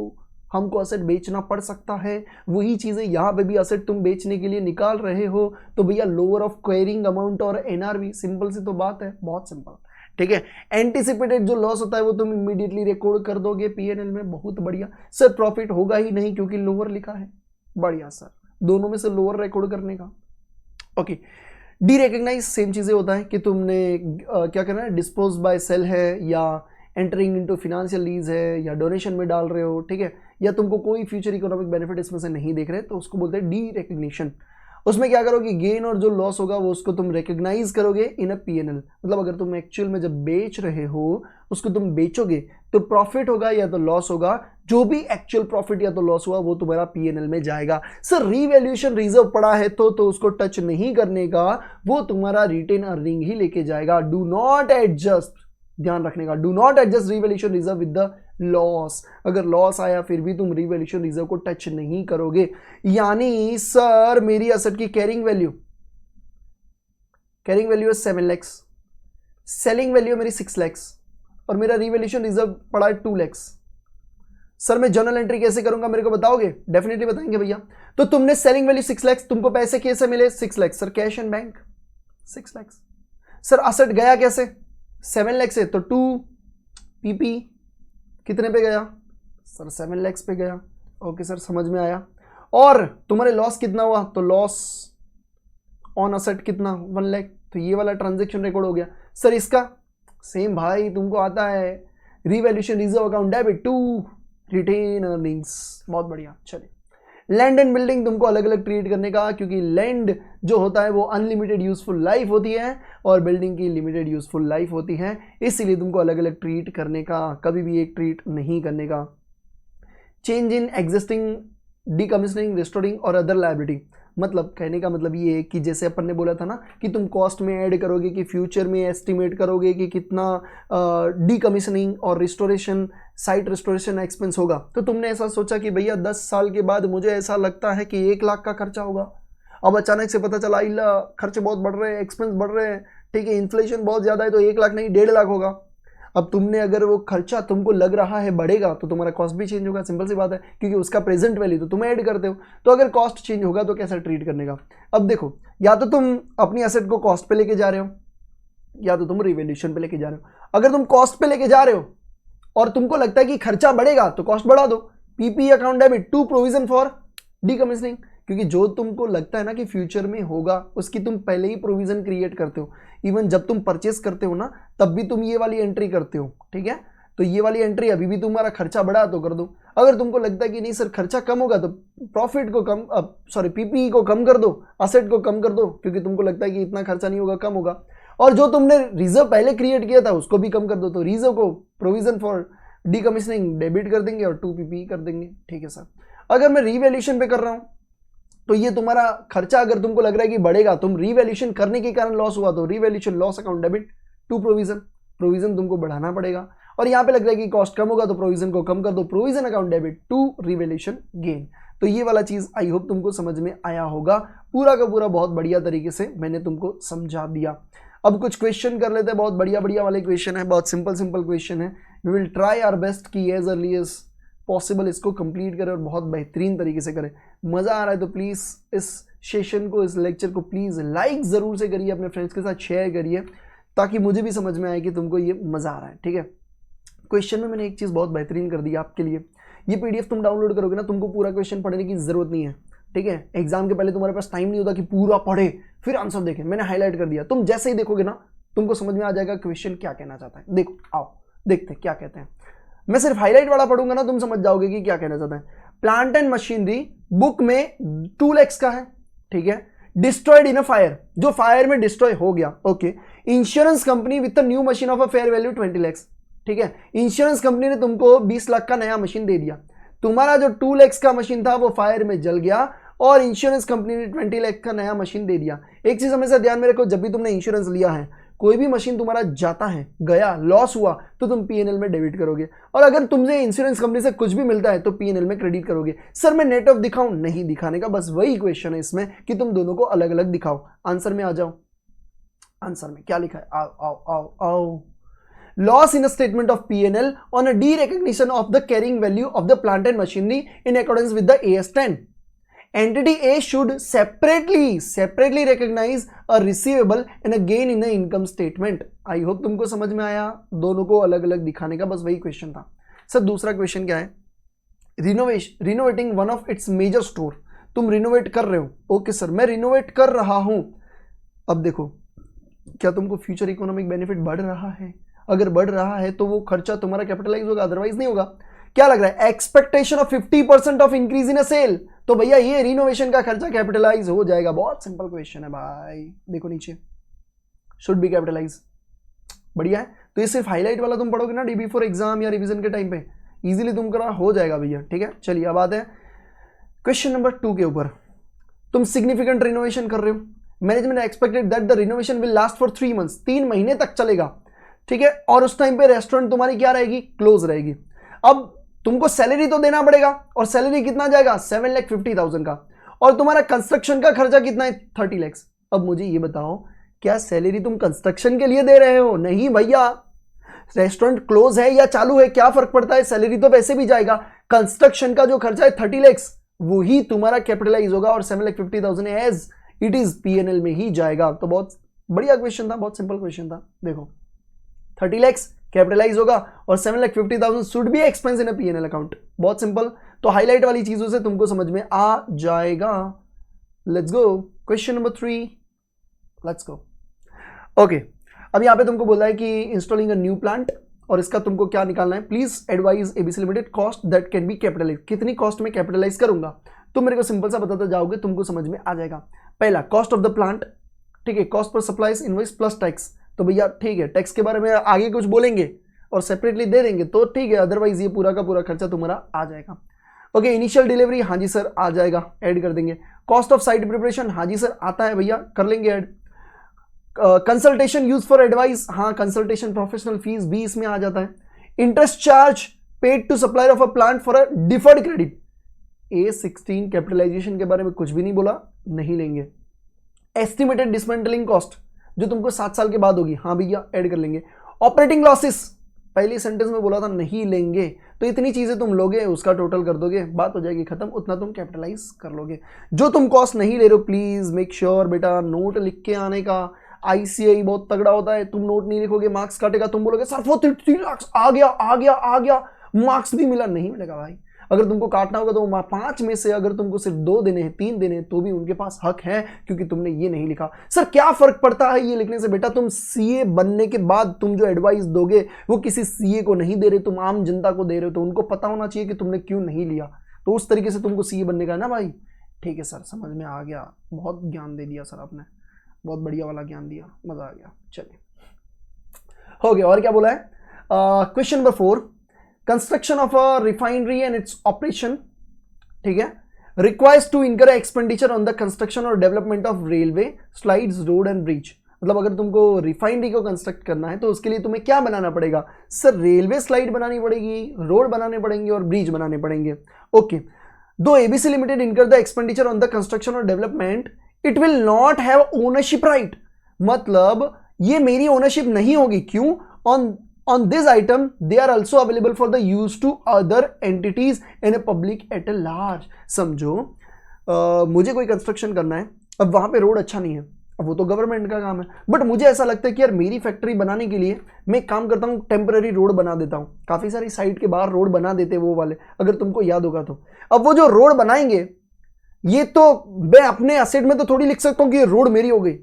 हमको असेट बेचना पड़ सकता है, वही चीजें यहाँ पे भी असेट तुम बेचने के लिए निकाल रहे हो, तो भैया लोअर ऑफ कैरिंग अमाउंट और एनआरवी। सिंपल सी तो बात है, बहुत सिंपल, ठीक है। एंटीसिपेटेड जो लॉस होता है वो तुम इमीडिएटली रिकॉर्ड कर दोगे पीएनएल में, बहुत बढ़िया। सर प्रॉफिट होगा ही नहीं क्योंकि लोअर लिखा है, बढ़िया सर, दोनों में से लोअर रिकॉर्ड करने का। ओके, डी रिकॉग्नाइज सेम चीजें होता है कि तुमने क्या करना है, डिस्पोज बाय सेल है, या एंटरिंग इनटू फाइनेंशियल लीज है, या डोनेशन में डाल रहे हो, ठीक है, या तुमको कोई फ्यूचर इकोनॉमिक बेनिफिट इसमें से नहीं देख रहे, तो उसको बोलते हैं डी रिकग्निशन। उसमें क्या करोगे, गेन और जो लॉस होगा वो उसको तुम रिकग्नाइज करोगे इन अ पीएनएल। मतलब अगर तुम एक्चुअल में जब बेच रहे हो उसको तुम बेचोगे तो प्रॉफिट होगा या तो लॉस होगा, जो भी एक्चुअल प्रॉफिट या तो लॉस हुआ वो तुम्हारा पीएनएल में जाएगा। सर रीवैल्यूएशन रिजर्व पड़ा है तो उसको टच नहीं करने का, वो तुम्हारा रिटेन अर्निंग ही लेके जाएगा। डू नॉट एडजस्ट, ध्यान रखने का, do not adjust revaluation reserve with the loss. अगर लॉस आया फिर भी तुम रीवैल्यूएशन रिजर्व को टच नहीं करोगे। यानी सर मेरी असेट की कैरिंग वैल्यू है 7 लाख, सेलिंग वैल्यू मेरी 6 लाख, और मेरा रीवैल्यूएशन रिजर्व पड़ा है 2 लाख। सर मैं जर्नल एंट्री कैसे करूंगा मेरे को बताओगे? डेफिनेटली बताएंगे भैया। तो तुमने सेलिंग वैल्यू 6 लाख, तुमको पैसे कैसे मिले? 6 lakh sir cash and bank 6 lakh. Sir asset गया कैसे? 7 लाख से, तो 2 पीपी कितने पे गया? सर 7 लाख पे गया। ओके सर समझ में आया। और तुम्हारे लॉस कितना हुआ? तो लॉस ऑन असेट कितना? 1 लाख। तो ये वाला ट्रांजेक्शन रिकॉर्ड हो गया। सर इसका सेम भाई, तुमको आता है revaluation reserve account debit to retained earnings. बहुत बढ़िया। चलिए लैंड एंड बिल्डिंग तुमको अलग अलग ट्रीट करने का, क्योंकि लैंड जो होता है वो अनलिमिटेड यूजफुल लाइफ होती है और बिल्डिंग की लिमिटेड यूजफुल लाइफ होती है, इसीलिए तुमको अलग अलग ट्रीट करने का, कभी भी एक ट्रीट नहीं करने का। Change in existing, decommissioning, restoring और अदर लायबिलिटी, मतलब कहने का मतलब ये है कि जैसे अपन ने बोला था ना कि तुम कॉस्ट में ऐड करोगे कि फ्यूचर में एस्टिमेट करोगे कि कितना डीकमिशनिंग और रिस्टोरेशन, साइट रिस्टोरेशन एक्सपेंस होगा। तो तुमने ऐसा सोचा कि भैया 10 साल के बाद मुझे ऐसा लगता है कि 1 लाख का खर्चा होगा। अब अचानक से पता चला इल्ला खर्चे बहुत बढ़ रहे हैं, एक्सपेंस बढ़ रहे हैं, ठीक है, इन्फ्लेशन बहुत ज़्यादा है, तो 1 लाख नहीं 1.5 लाख होगा। अब तुमने अगर वो खर्चा तुमको लग रहा है बढ़ेगा तो तुम्हारा कॉस्ट भी चेंज होगा, सिंपल सी बात है, क्योंकि उसका प्रेजेंट वैल्यू तो तुम ऐड करते हो। तो अगर कॉस्ट चेंज होगा तो कैसा ट्रीट करने का? अब देखो, या तो तुम अपनी एसेट को कॉस्ट पे लेके जा रहे हो या तो तुम रिवैल्यूएशन पे लेके जा रहे हो। अगर तुम कॉस्ट पे लेके जा रहे हो और तुमको लगता है कि खर्चा बढ़ेगा तो कॉस्ट बढ़ा दो, PP account debit to provision for decommissioning, क्योंकि जो तुमको लगता है ना कि फ्यूचर में होगा उसकी तुम पहले ही प्रोविजन क्रिएट करते हो। इवन जब तुम परचेस करते हो ना तब भी तुम ये वाली एंट्री करते हो, ठीक है। तो ये वाली एंट्री अभी भी तुम्हारा खर्चा बढ़ा तो कर दो। अगर तुमको लगता है कि नहीं सर खर्चा कम होगा तो प्रॉफिट को कम, पीपी को कम कर दो, असेट को कम कर दो, क्योंकि तुमको लगता है कि इतना खर्चा नहीं होगा, कम होगा। और जो तुमने रिजर्व पहले क्रिएट किया था उसको भी कम कर दो। तो रिजर्व को प्रोविजन फॉर डीकमिशनिंग डेबिट कर देंगे और 2 पीपी कर देंगे, ठीक है सर। अगर मैं रीवैल्यूएशन पे कर रहा हूँ तो ये तुम्हारा खर्चा अगर तुमको लग रहा है कि बढ़ेगा, तुम रीवैल्यूएशन करने के कारण लॉस हुआ तो revaluation loss account debit to provision, provision तुमको बढ़ाना पड़ेगा। और यहाँ पे लग रहा है कि कॉस्ट कम होगा तो प्रोविजन को कम कर दो, provision account debit to revaluation gain. तो ये वाला चीज आई होप तुमको समझ में आया होगा। पूरा का पूरा बहुत बढ़िया तरीके से मैंने तुमको समझा दिया। अब कुछ क्वेश्चन कर लेते हैं, बहुत बढ़िया बढ़िया वाले क्वेश्चन है, बहुत सिंपल सिंपल क्वेश्चन है। We will try our best कि एज अर्ली एज पॉसिबल इसको कंप्लीट करें और बहुत बेहतरीन तरीके से करें। मज़ा आ रहा है तो प्लीज़ इस सेशन को, इस लेक्चर को प्लीज़ लाइक ज़रूर से करिए, अपने फ्रेंड्स के साथ शेयर करिए ताकि मुझे भी समझ में आए कि तुमको ये मज़ा आ रहा है, ठीक है। क्वेश्चन में मैंने एक चीज़ बहुत बेहतरीन कर दी आपके लिए, ये PDF तुम डाउनलोड करोगे ना, तुमको पूरा क्वेश्चन पढ़ने की ज़रूरत नहीं है, ठीक है। एग्जाम के पहले तुम्हारे पास टाइम नहीं होता कि पूरा पढ़े फिर आंसर देखें, मैंने हाईलाइट कर दिया। तुम जैसे ही देखोगे ना तुमको समझ में आ जाएगा क्वेश्चन क्या कहना चाहता है। देखो आओ देखते क्या कहते हैं। मैं सिर्फ हाईलाइट वाला पढ़ूंगा ना, तुम समझ जाओगे कि क्या कहना चाहता है। प्लांट एंड मशीनरी बुक में 2 लाख का है, ठीक है। डिस्ट्रॉयड इन अ फायर, जो फायर में डिस्ट्रॉय हो गया, okay. Insurance company with a new machine of a fair value 20 lakh, ठीक है। इंश्योरेंस कंपनी ने तुमको 20 लाख का नया मशीन दे दिया। तुम्हारा जो 2 लाख का मशीन था वो फायर में जल गया और इंश्योरेंस कंपनी ने 20 लाख का नया मशीन दे दिया। एक चीज हमेशा ध्यान में रखो, जब भी तुमने इंश्योरेंस लिया है, कोई भी मशीन तुम्हारा जाता है, गया, लॉस हुआ तो तुम P&L में डेबिट करोगे, और अगर तुमसे इंश्योरेंस कंपनी से कुछ भी मिलता है तो P&L में क्रेडिट करोगे। सर मैं नेट ऑफ दिखाऊं? नहीं दिखाने का, बस वही क्वेश्चन है इसमें कि तुम दोनों को अलग अलग दिखाओ। आंसर में आ जाओ, आंसर में क्या लिखा है, आओ आओ आओ आओ। Loss in a statement of P&L on a derecognition of the carrying value of the plant and machinery in accordance with the AS10. Entity A should separately recognize a receivable and a gain in the income statement. I hope तुमको समझ में आया, दोनों को अलग अलग दिखाने का बस वही क्वेश्चन था। सर दूसरा क्वेश्चन क्या है? Renovating one of its major store, तुम रिनोवेट कर रहे हो, ओके सर मैं रिनोवेट कर रहा हूं। अब देखो क्या तुमको फ्यूचर इकोनॉमिक बेनिफिट बढ़ रहा है? अगर बढ़ रहा है तो वो खर्चा तुम्हारा कैपिटलाइज होगा, अदरवाइज नहीं होगा। क्या लग रहा है? Expectation of 50% of increase in a sale, तो भैया ये रिनोवेशन का खर्चा कैपिटलाइज हो जाएगा। बहुत सिंपल क्वेश्चन है भाई, देखो नीचे शुड बी कैपिटलाइज, बढ़िया है। तो ये सिर्फ हाईलाइट वाला तुम पढ़ोगे ना DB फॉर एग्जाम या रिवीजन के टाइम पे, इजीली तुम करा हो जाएगा भैया, ठीक है। चलिए अब आते हैं क्वेश्चन नंबर 2 के ऊपर। तुम सिग्निफिकेंट रिनोवेशन कर रहे हो, management expected that the renovation will last for 3 months, 3 महीने तक चलेगा, ठीक है। और उस टाइम पे रेस्टोरेंट तुम्हारी क्या रहेगी? क्लोज रहेगी। अब तुमको सैलरी तो देना पड़ेगा, और सैलरी कितना जाएगा? 7,50,000 का, और तुम्हारा कंस्ट्रक्शन का खर्चा कितना है? 30 लाख। अब मुझे ये बताओ क्या सैलरी तुम कंस्ट्रक्शन के लिए दे रहे हो? नहीं भैया, रेस्टोरेंट क्लोज है या चालू है, क्या फर्क पड़ता है, सैलरी तो वैसे भी जाएगा। कंस्ट्रक्शन का जो खर्चा है 30 लाख वही तुम्हारा कैपिटलाइज होगा और 7,50,000 एज इट इज पीएनएल में ही जाएगा। तो बहुत बढ़िया क्वेश्चन था, बहुत सिंपल क्वेश्चन था। देखो 30 लाख कैपिटलाइज होगा और 7,50,000 should be expense in a PNL account. बहुत सिंपल, तो हाईलाइट वाली चीजों से तुमको समझ में आ जाएगा। Let's go question number 3, let's go. Okay, अब यहाँ पे तुमको बोला है कि इंस्टॉलिंग अ न्यू प्लांट और इसका तुमको क्या निकालना है, please advise ABC limited cost that can be capitalise, कितनी कॉस्ट में कैपिटलाइज करूंगा। तुम मेरे को सिंपल सा बताते जाओगे, तुमको समझ में आ जाएगा। पहला कॉस्ट ऑफ द प्लांट, ठीक है, cost per supplies invoice plus tax. तो भैया ठीक है, टैक्स के बारे में आगे कुछ बोलेंगे और सेपरेटली दे देंगे तो ठीक है, अदरवाइज ये पूरा का पूरा खर्चा तुम्हारा आ जाएगा। ओके, इनिशियल डिलीवरी, हाँ जी सर आ जाएगा, ऐड कर देंगे। कॉस्ट ऑफ साइट प्रिपरेशन, हाँ जी सर आता है भैया, कर लेंगे add. Consultation use for advice, हाँ कंसल्टेशन प्रोफेशनल फीस भी इसमें आ जाता है। Interest charge paid to supplier of a plant for a deferred credit, A16 capitalisation के बारे में कुछ भी नहीं बोला, नहीं लेंगे। एस्टिमेटेड डिसमेंटलिंग कॉस्ट जो तुमको 7 साल के बाद होगी, हाँ भैया ऐड कर लेंगे। ऑपरेटिंग लॉसेस पहली सेंटेंस में बोला था नहीं लेंगे, तो इतनी चीजें तुम लोगे, उसका टोटल कर दोगे, बात हो जाएगी खत्म, उतना तुम कैपिटलाइज कर लोगे। जो तुम कॉस्ट नहीं ले रहे हो प्लीज मेक श्योर बेटा नोट लिख के आने का। आईसीआई बहुत तगड़ा होता है, तुम नोट नहीं लिखोगे मार्क्स काटेगा, तुम बोलोगे सर वो 3 लाख आ गया मार्क्स भी मिला, नहीं मिलेगा भाई। अगर तुमको काटना होगा तो 5 में से अगर तुमको सिर्फ 2 देने हैं 3 देने हैं तो भी उनके पास हक है, क्योंकि तुमने ये नहीं लिखा। सर क्या फर्क पड़ता है ये लिखने से, बेटा तुम सीए बनने के बाद तुम जो एडवाइस दोगे वो किसी सीए को नहीं दे रहे, तुम आम जनता को दे रहे हो, तो उनको पता होना चाहिए कि तुमने क्यों नहीं लिया। तो उस तरीके से तुमको सीए बनने का है ना भाई। ठीक है सर समझ में आ गया, बहुत ज्ञान दे दिया सर आपने, बहुत बढ़िया वाला ज्ञान दिया, मजा आ गया। चलिए हो गया, और क्या बोला है। Question number 4, construction of a refinery and its operation, ठीक है, requires to incur expenditure on the construction और development of railway slides road and bridge. मतलब अगर तुमको रिफाइनरी को कंस्ट्रक्ट करना है तो उसके लिए तुम्हें क्या बनाना पड़ेगा सर, रेलवे स्लाइड बनानी पड़ेगी, रोड बनाने पड़ेंगे और ब्रिज बनाने पड़ेंगे। ओके, दो ABC limited incur the expenditure on the construction और development it will not have ownership right, मतलब ये मेरी ओनरशिप नहीं होगी। क्यों, on this item they are also available for the use to other entities in a public at a large। समझो मुझे कोई कंस्ट्रक्शन करना है, अब वहां पे रोड अच्छा नहीं है, अब वो तो गवर्नमेंट का काम है, बट मुझे ऐसा लगता है कि यार मेरी फैक्ट्री बनाने के लिए मैं एक काम करता हूँ, टेम्पररी रोड बना देता हूँ। काफी सारी साइट के बाहर रोड बना देते वो वाले, अगर तुमको याद होगा तो। अब वो जो रोड बनाएंगे ये तो मैं अपने एसेट में तो थोड़ी लिख सकता हूँ कि ये रोड मेरी हो गई,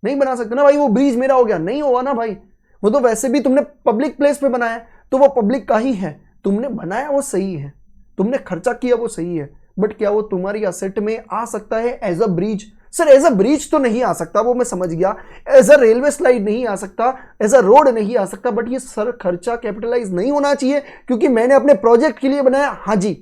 नहीं बना सकते ना भाई। वो ब्रिज मेरा हो गया, नहीं हुआ ना भाई, वो तो वैसे भी तुमने पब्लिक प्लेस पे बनाया तो वो पब्लिक का ही है, तुमने बनाया वो सही है, तुमने खर्चा किया वो सही है, बट क्या वो तुम्हारी असेट में आ सकता है as a bridge? Sir as a bridge तो नहीं आ सकता, वो मैं समझ गया, एज अ रेलवे स्लाइड नहीं आ सकता, एज अ रोड नहीं आ सकता, बट ये सर खर्चा कैपिटलाइज नहीं होना चाहिए क्योंकि मैंने अपने प्रोजेक्ट के लिए बनाया। हाँ जी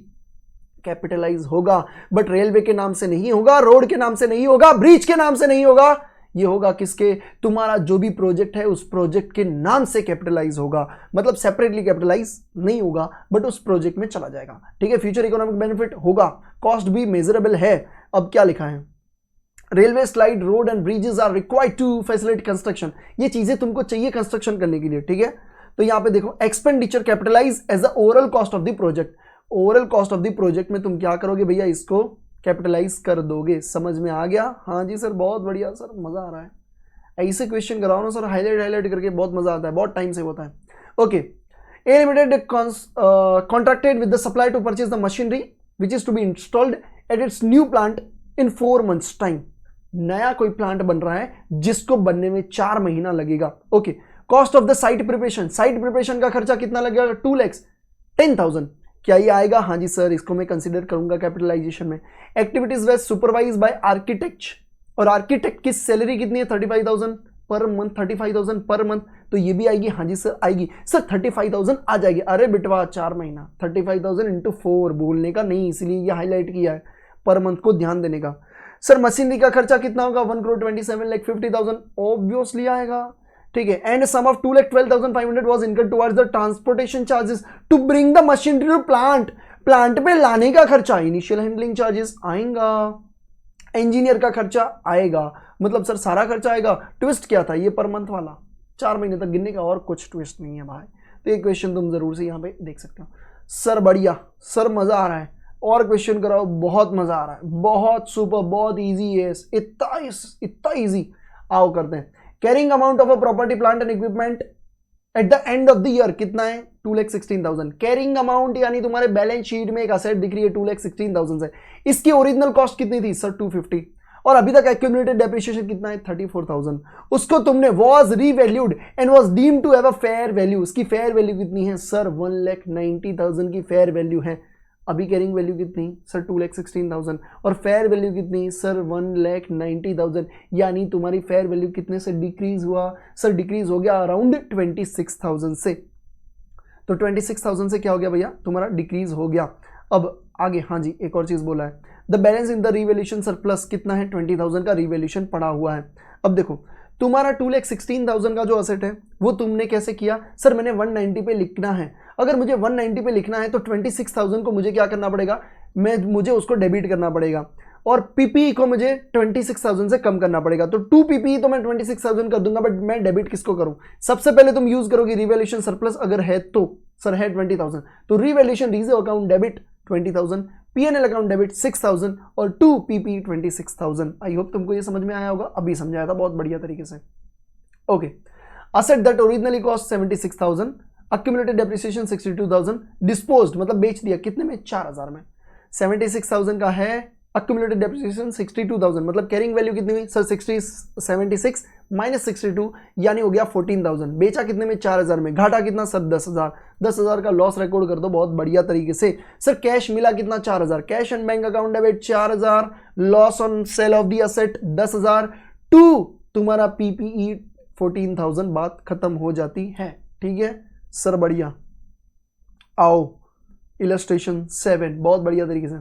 कैपिटलाइज होगा, बट रेलवे के नाम से नहीं होगा, रोड के नाम से नहीं होगा, ब्रिज के नाम से नहीं होगा, ये होगा किसके, तुम्हारा जो भी प्रोजेक्ट है उस प्रोजेक्ट के नाम से कैपिटलाइज होगा, मतलब सेपरेटली कैपिटलाइज नहीं होगा बट उस प्रोजेक्ट में चला जाएगा। ठीक है, फ्यूचर इकोनॉमिक बेनिफिट होगा, कॉस्ट भी मेजरेबल है। अब क्या लिखा है, railway slide road and bridges are required to facilitate construction, ये चीजें तुमको चाहिए कंस्ट्रक्शन करने के लिए। ठीक है, तो यहां पे देखो expenditure capitalise as the overall cost of the project, overall cost of the project में तुम क्या करोगे भैया, इसको कैपिटलाइज कर दोगे। समझ में आ गया? हाँ जी सर बहुत बढ़िया सर, मजा आ रहा है, ऐसे क्वेश्चन कराओ ना सर, हाईलाइट करके बहुत मजा आता है, बहुत टाइम से होता है। Okay, A limited contracted with the supply to purchase the machinery which is to be installed at its new plant in 4 months time. नया कोई प्लांट बन रहा है जिसको बनने में 4 महीना लगेगा। Okay, cost of the site preparation, site preparation का खर्चा कितना लगेगा, 2,10,000। क्या ये आएगा? हाँ जी सर, इसको मैं कंसीडर करूंगा कैपिटलाइजेशन में। Activities way supervise by architect, और आर्किटेक्ट की सैलरी कितनी है, 35,000 पर मंथ, 35,000 पर मंथ, तो ये भी आएगी। हाँ जी सर आएगी सर, 35,000 आ जाएगी। अरे बिटवा 4 महीना, 35,000 इंटू 4, बोलने का नहीं, इसलिए ये हाईलाइट किया है, पर मंथ को ध्यान देने का। सर मशीनरी का खर्चा कितना होगा, 1,27,50,000 ऑब्वियसली आएगा। ठीक है, and some of 2,12,500 was incurred towards the transportation charges to bring the machinery to plant, plant पे लाने का खर्चा, इनिशियल हैंडलिंग चार्जेस आएगा, इंजीनियर का खर्चा आएगा, मतलब सर सारा खर्चा आएगा। ट्विस्ट क्या था ये पर मंथ वाला, 4 महीने तक गिनने का, और कुछ ट्विस्ट नहीं है भाई, तो ये क्वेश्चन तुम जरूर से यहाँ पे देख सकते हो। सर बढ़िया, सर मजा आ रहा है, और क्वेश्चन कराओ, बहुत मजा आ रहा है, बहुत सुपर, बहुत इजी है, इतना इजी। आओ करते हैं। Carrying amount of a property plant and equipment at the end of the year कितना है? 2,16,000। कैरिंग अमाउंट यानी तुम्हारे बैलेंस शीट में एक असेट दिख रही है 2,16,000 से। इसकी ओरिजिनल कॉस्ट कितनी थी सर? 250। और अभी तक एक्यूमुलेटेड डेप्रिसिएशन कितना है? 34,000। उसको तुमने was revalued and was deemed to have a fair value. उसकी फेयर वैल्यू कितनी है सर? 1,90,000 की फेयर वैल्यू है। अभी कैरिंग वैल्यू कितनी सर? 2,16,000। और फेयर वैल्यू कितनी सर? 1,90,000। यानी तुम्हारी फेयर वैल्यू कितने से डिक्रीज हुआ सर? डिक्रीज हो गया अराउंड 26,000 से। तो 26,000 से क्या हो गया भैया? तुम्हारा डिक्रीज हो गया। अब आगे, हाँ जी, एक और चीज बोला है, the balance in the revaluation surplus कितना है? 20,000 का रिवैल्यूएशन पड़ा हुआ है। अब देखो तुम्हारा 2,16,000 का जो असेट है वो तुमने कैसे किया सर? मैंने 190 पे लिखना है। अगर मुझे 190 पे लिखना है तो 26,000 को मुझे क्या करना पड़ेगा? मुझे उसको डेबिट करना पड़ेगा, और पीपीई को मुझे 26,000 से कम करना पड़ेगा। तो 2 पीपीई तो मैं 26,000 कर दूंगा, बट मैं डेबिट किसको करूं? सबसे पहले तुम यूज करोगे रिवैल्यूएशन सरप्लस, अगर है तो सर है 20,000, तो revaluation reserve account debit 20,000, PNL account debit 6,000 और 2 पीपी 26,000। आई होप तुमको ये समझ में आया होगा, अभी समझाया था बहुत बढ़िया तरीके से। Okay, asset that originally cost 76,000, accumulated depreciation 62,000, disposed मतलब बेच दिया कितने में? 4,000 में। 76,000 का है, अक्यूमुलेटेड डेप्रिसिएशन 62,000, मतलब कैरिंग वैल्यू कितनी हुई सर? 76 माइनस 62 यानी हो गया 14,000। बेचा कितने में? 4,000 में। घाटा कितना सर? 10,000। 10,000 का लॉस रिकॉर्ड कर दो बहुत बढ़िया तरीके से। सर कैश मिला कितना? 4,000। Cash and bank account debit 4,000, loss on sale of the asset 10,000, to तुम्हारा पीपीई 14,000, बात खत्म हो जाती है। ठीक है सर, बढ़िया। आओ इलस्ट्रेशन 7, बहुत बढ़िया तरीके से।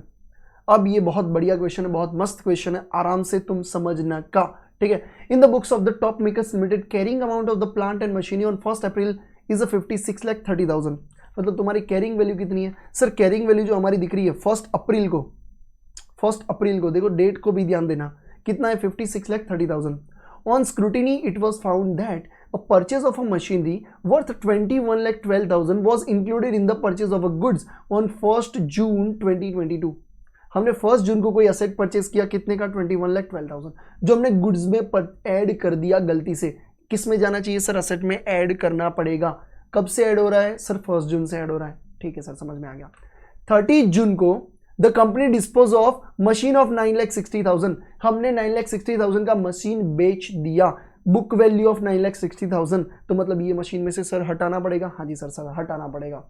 अब ये बहुत बढ़िया क्वेश्चन है, बहुत मस्त क्वेश्चन है, आराम से तुम समझना का। ठीक है, in the books of the top makers limited carrying amount of the plant and machinery on 1 April is 56,30,000। मतलब तुम्हारी कैरिंग वैल्यू कितनी है सर? कैरिंग वैल्यू जो हमारी दिख रही है 1 अप्रैल को, 1 अप्रैल को देखो, डेट को भी ध्यान देना, कितना है? 56,30,000। On scrutiny it was found that a purchase of a machinery worth 21,12,000 was included in the purchase of a goods on 1st June 2022। हमने 1 जून को कोई असेट परचेस किया, कितने का? 21,12,000, जो हमने गुड्स में ऐड कर दिया गलती से। किस में जाना चाहिए सर? असेट में ऐड करना पड़ेगा। कब से ऐड हो रहा है सर? 1 जून से ऐड हो रहा है। ठीक है सर, समझ में आ गया। 30 जून को the company dispose of machine of 9,60,000, हमने 9,60,000 का मशीन बेच दिया। बुक वैल्यू ऑफ 9,60,000, तो मतलब ये मशीन में से सर हटाना पड़ेगा। हाँ जी सर हटाना पड़ेगा।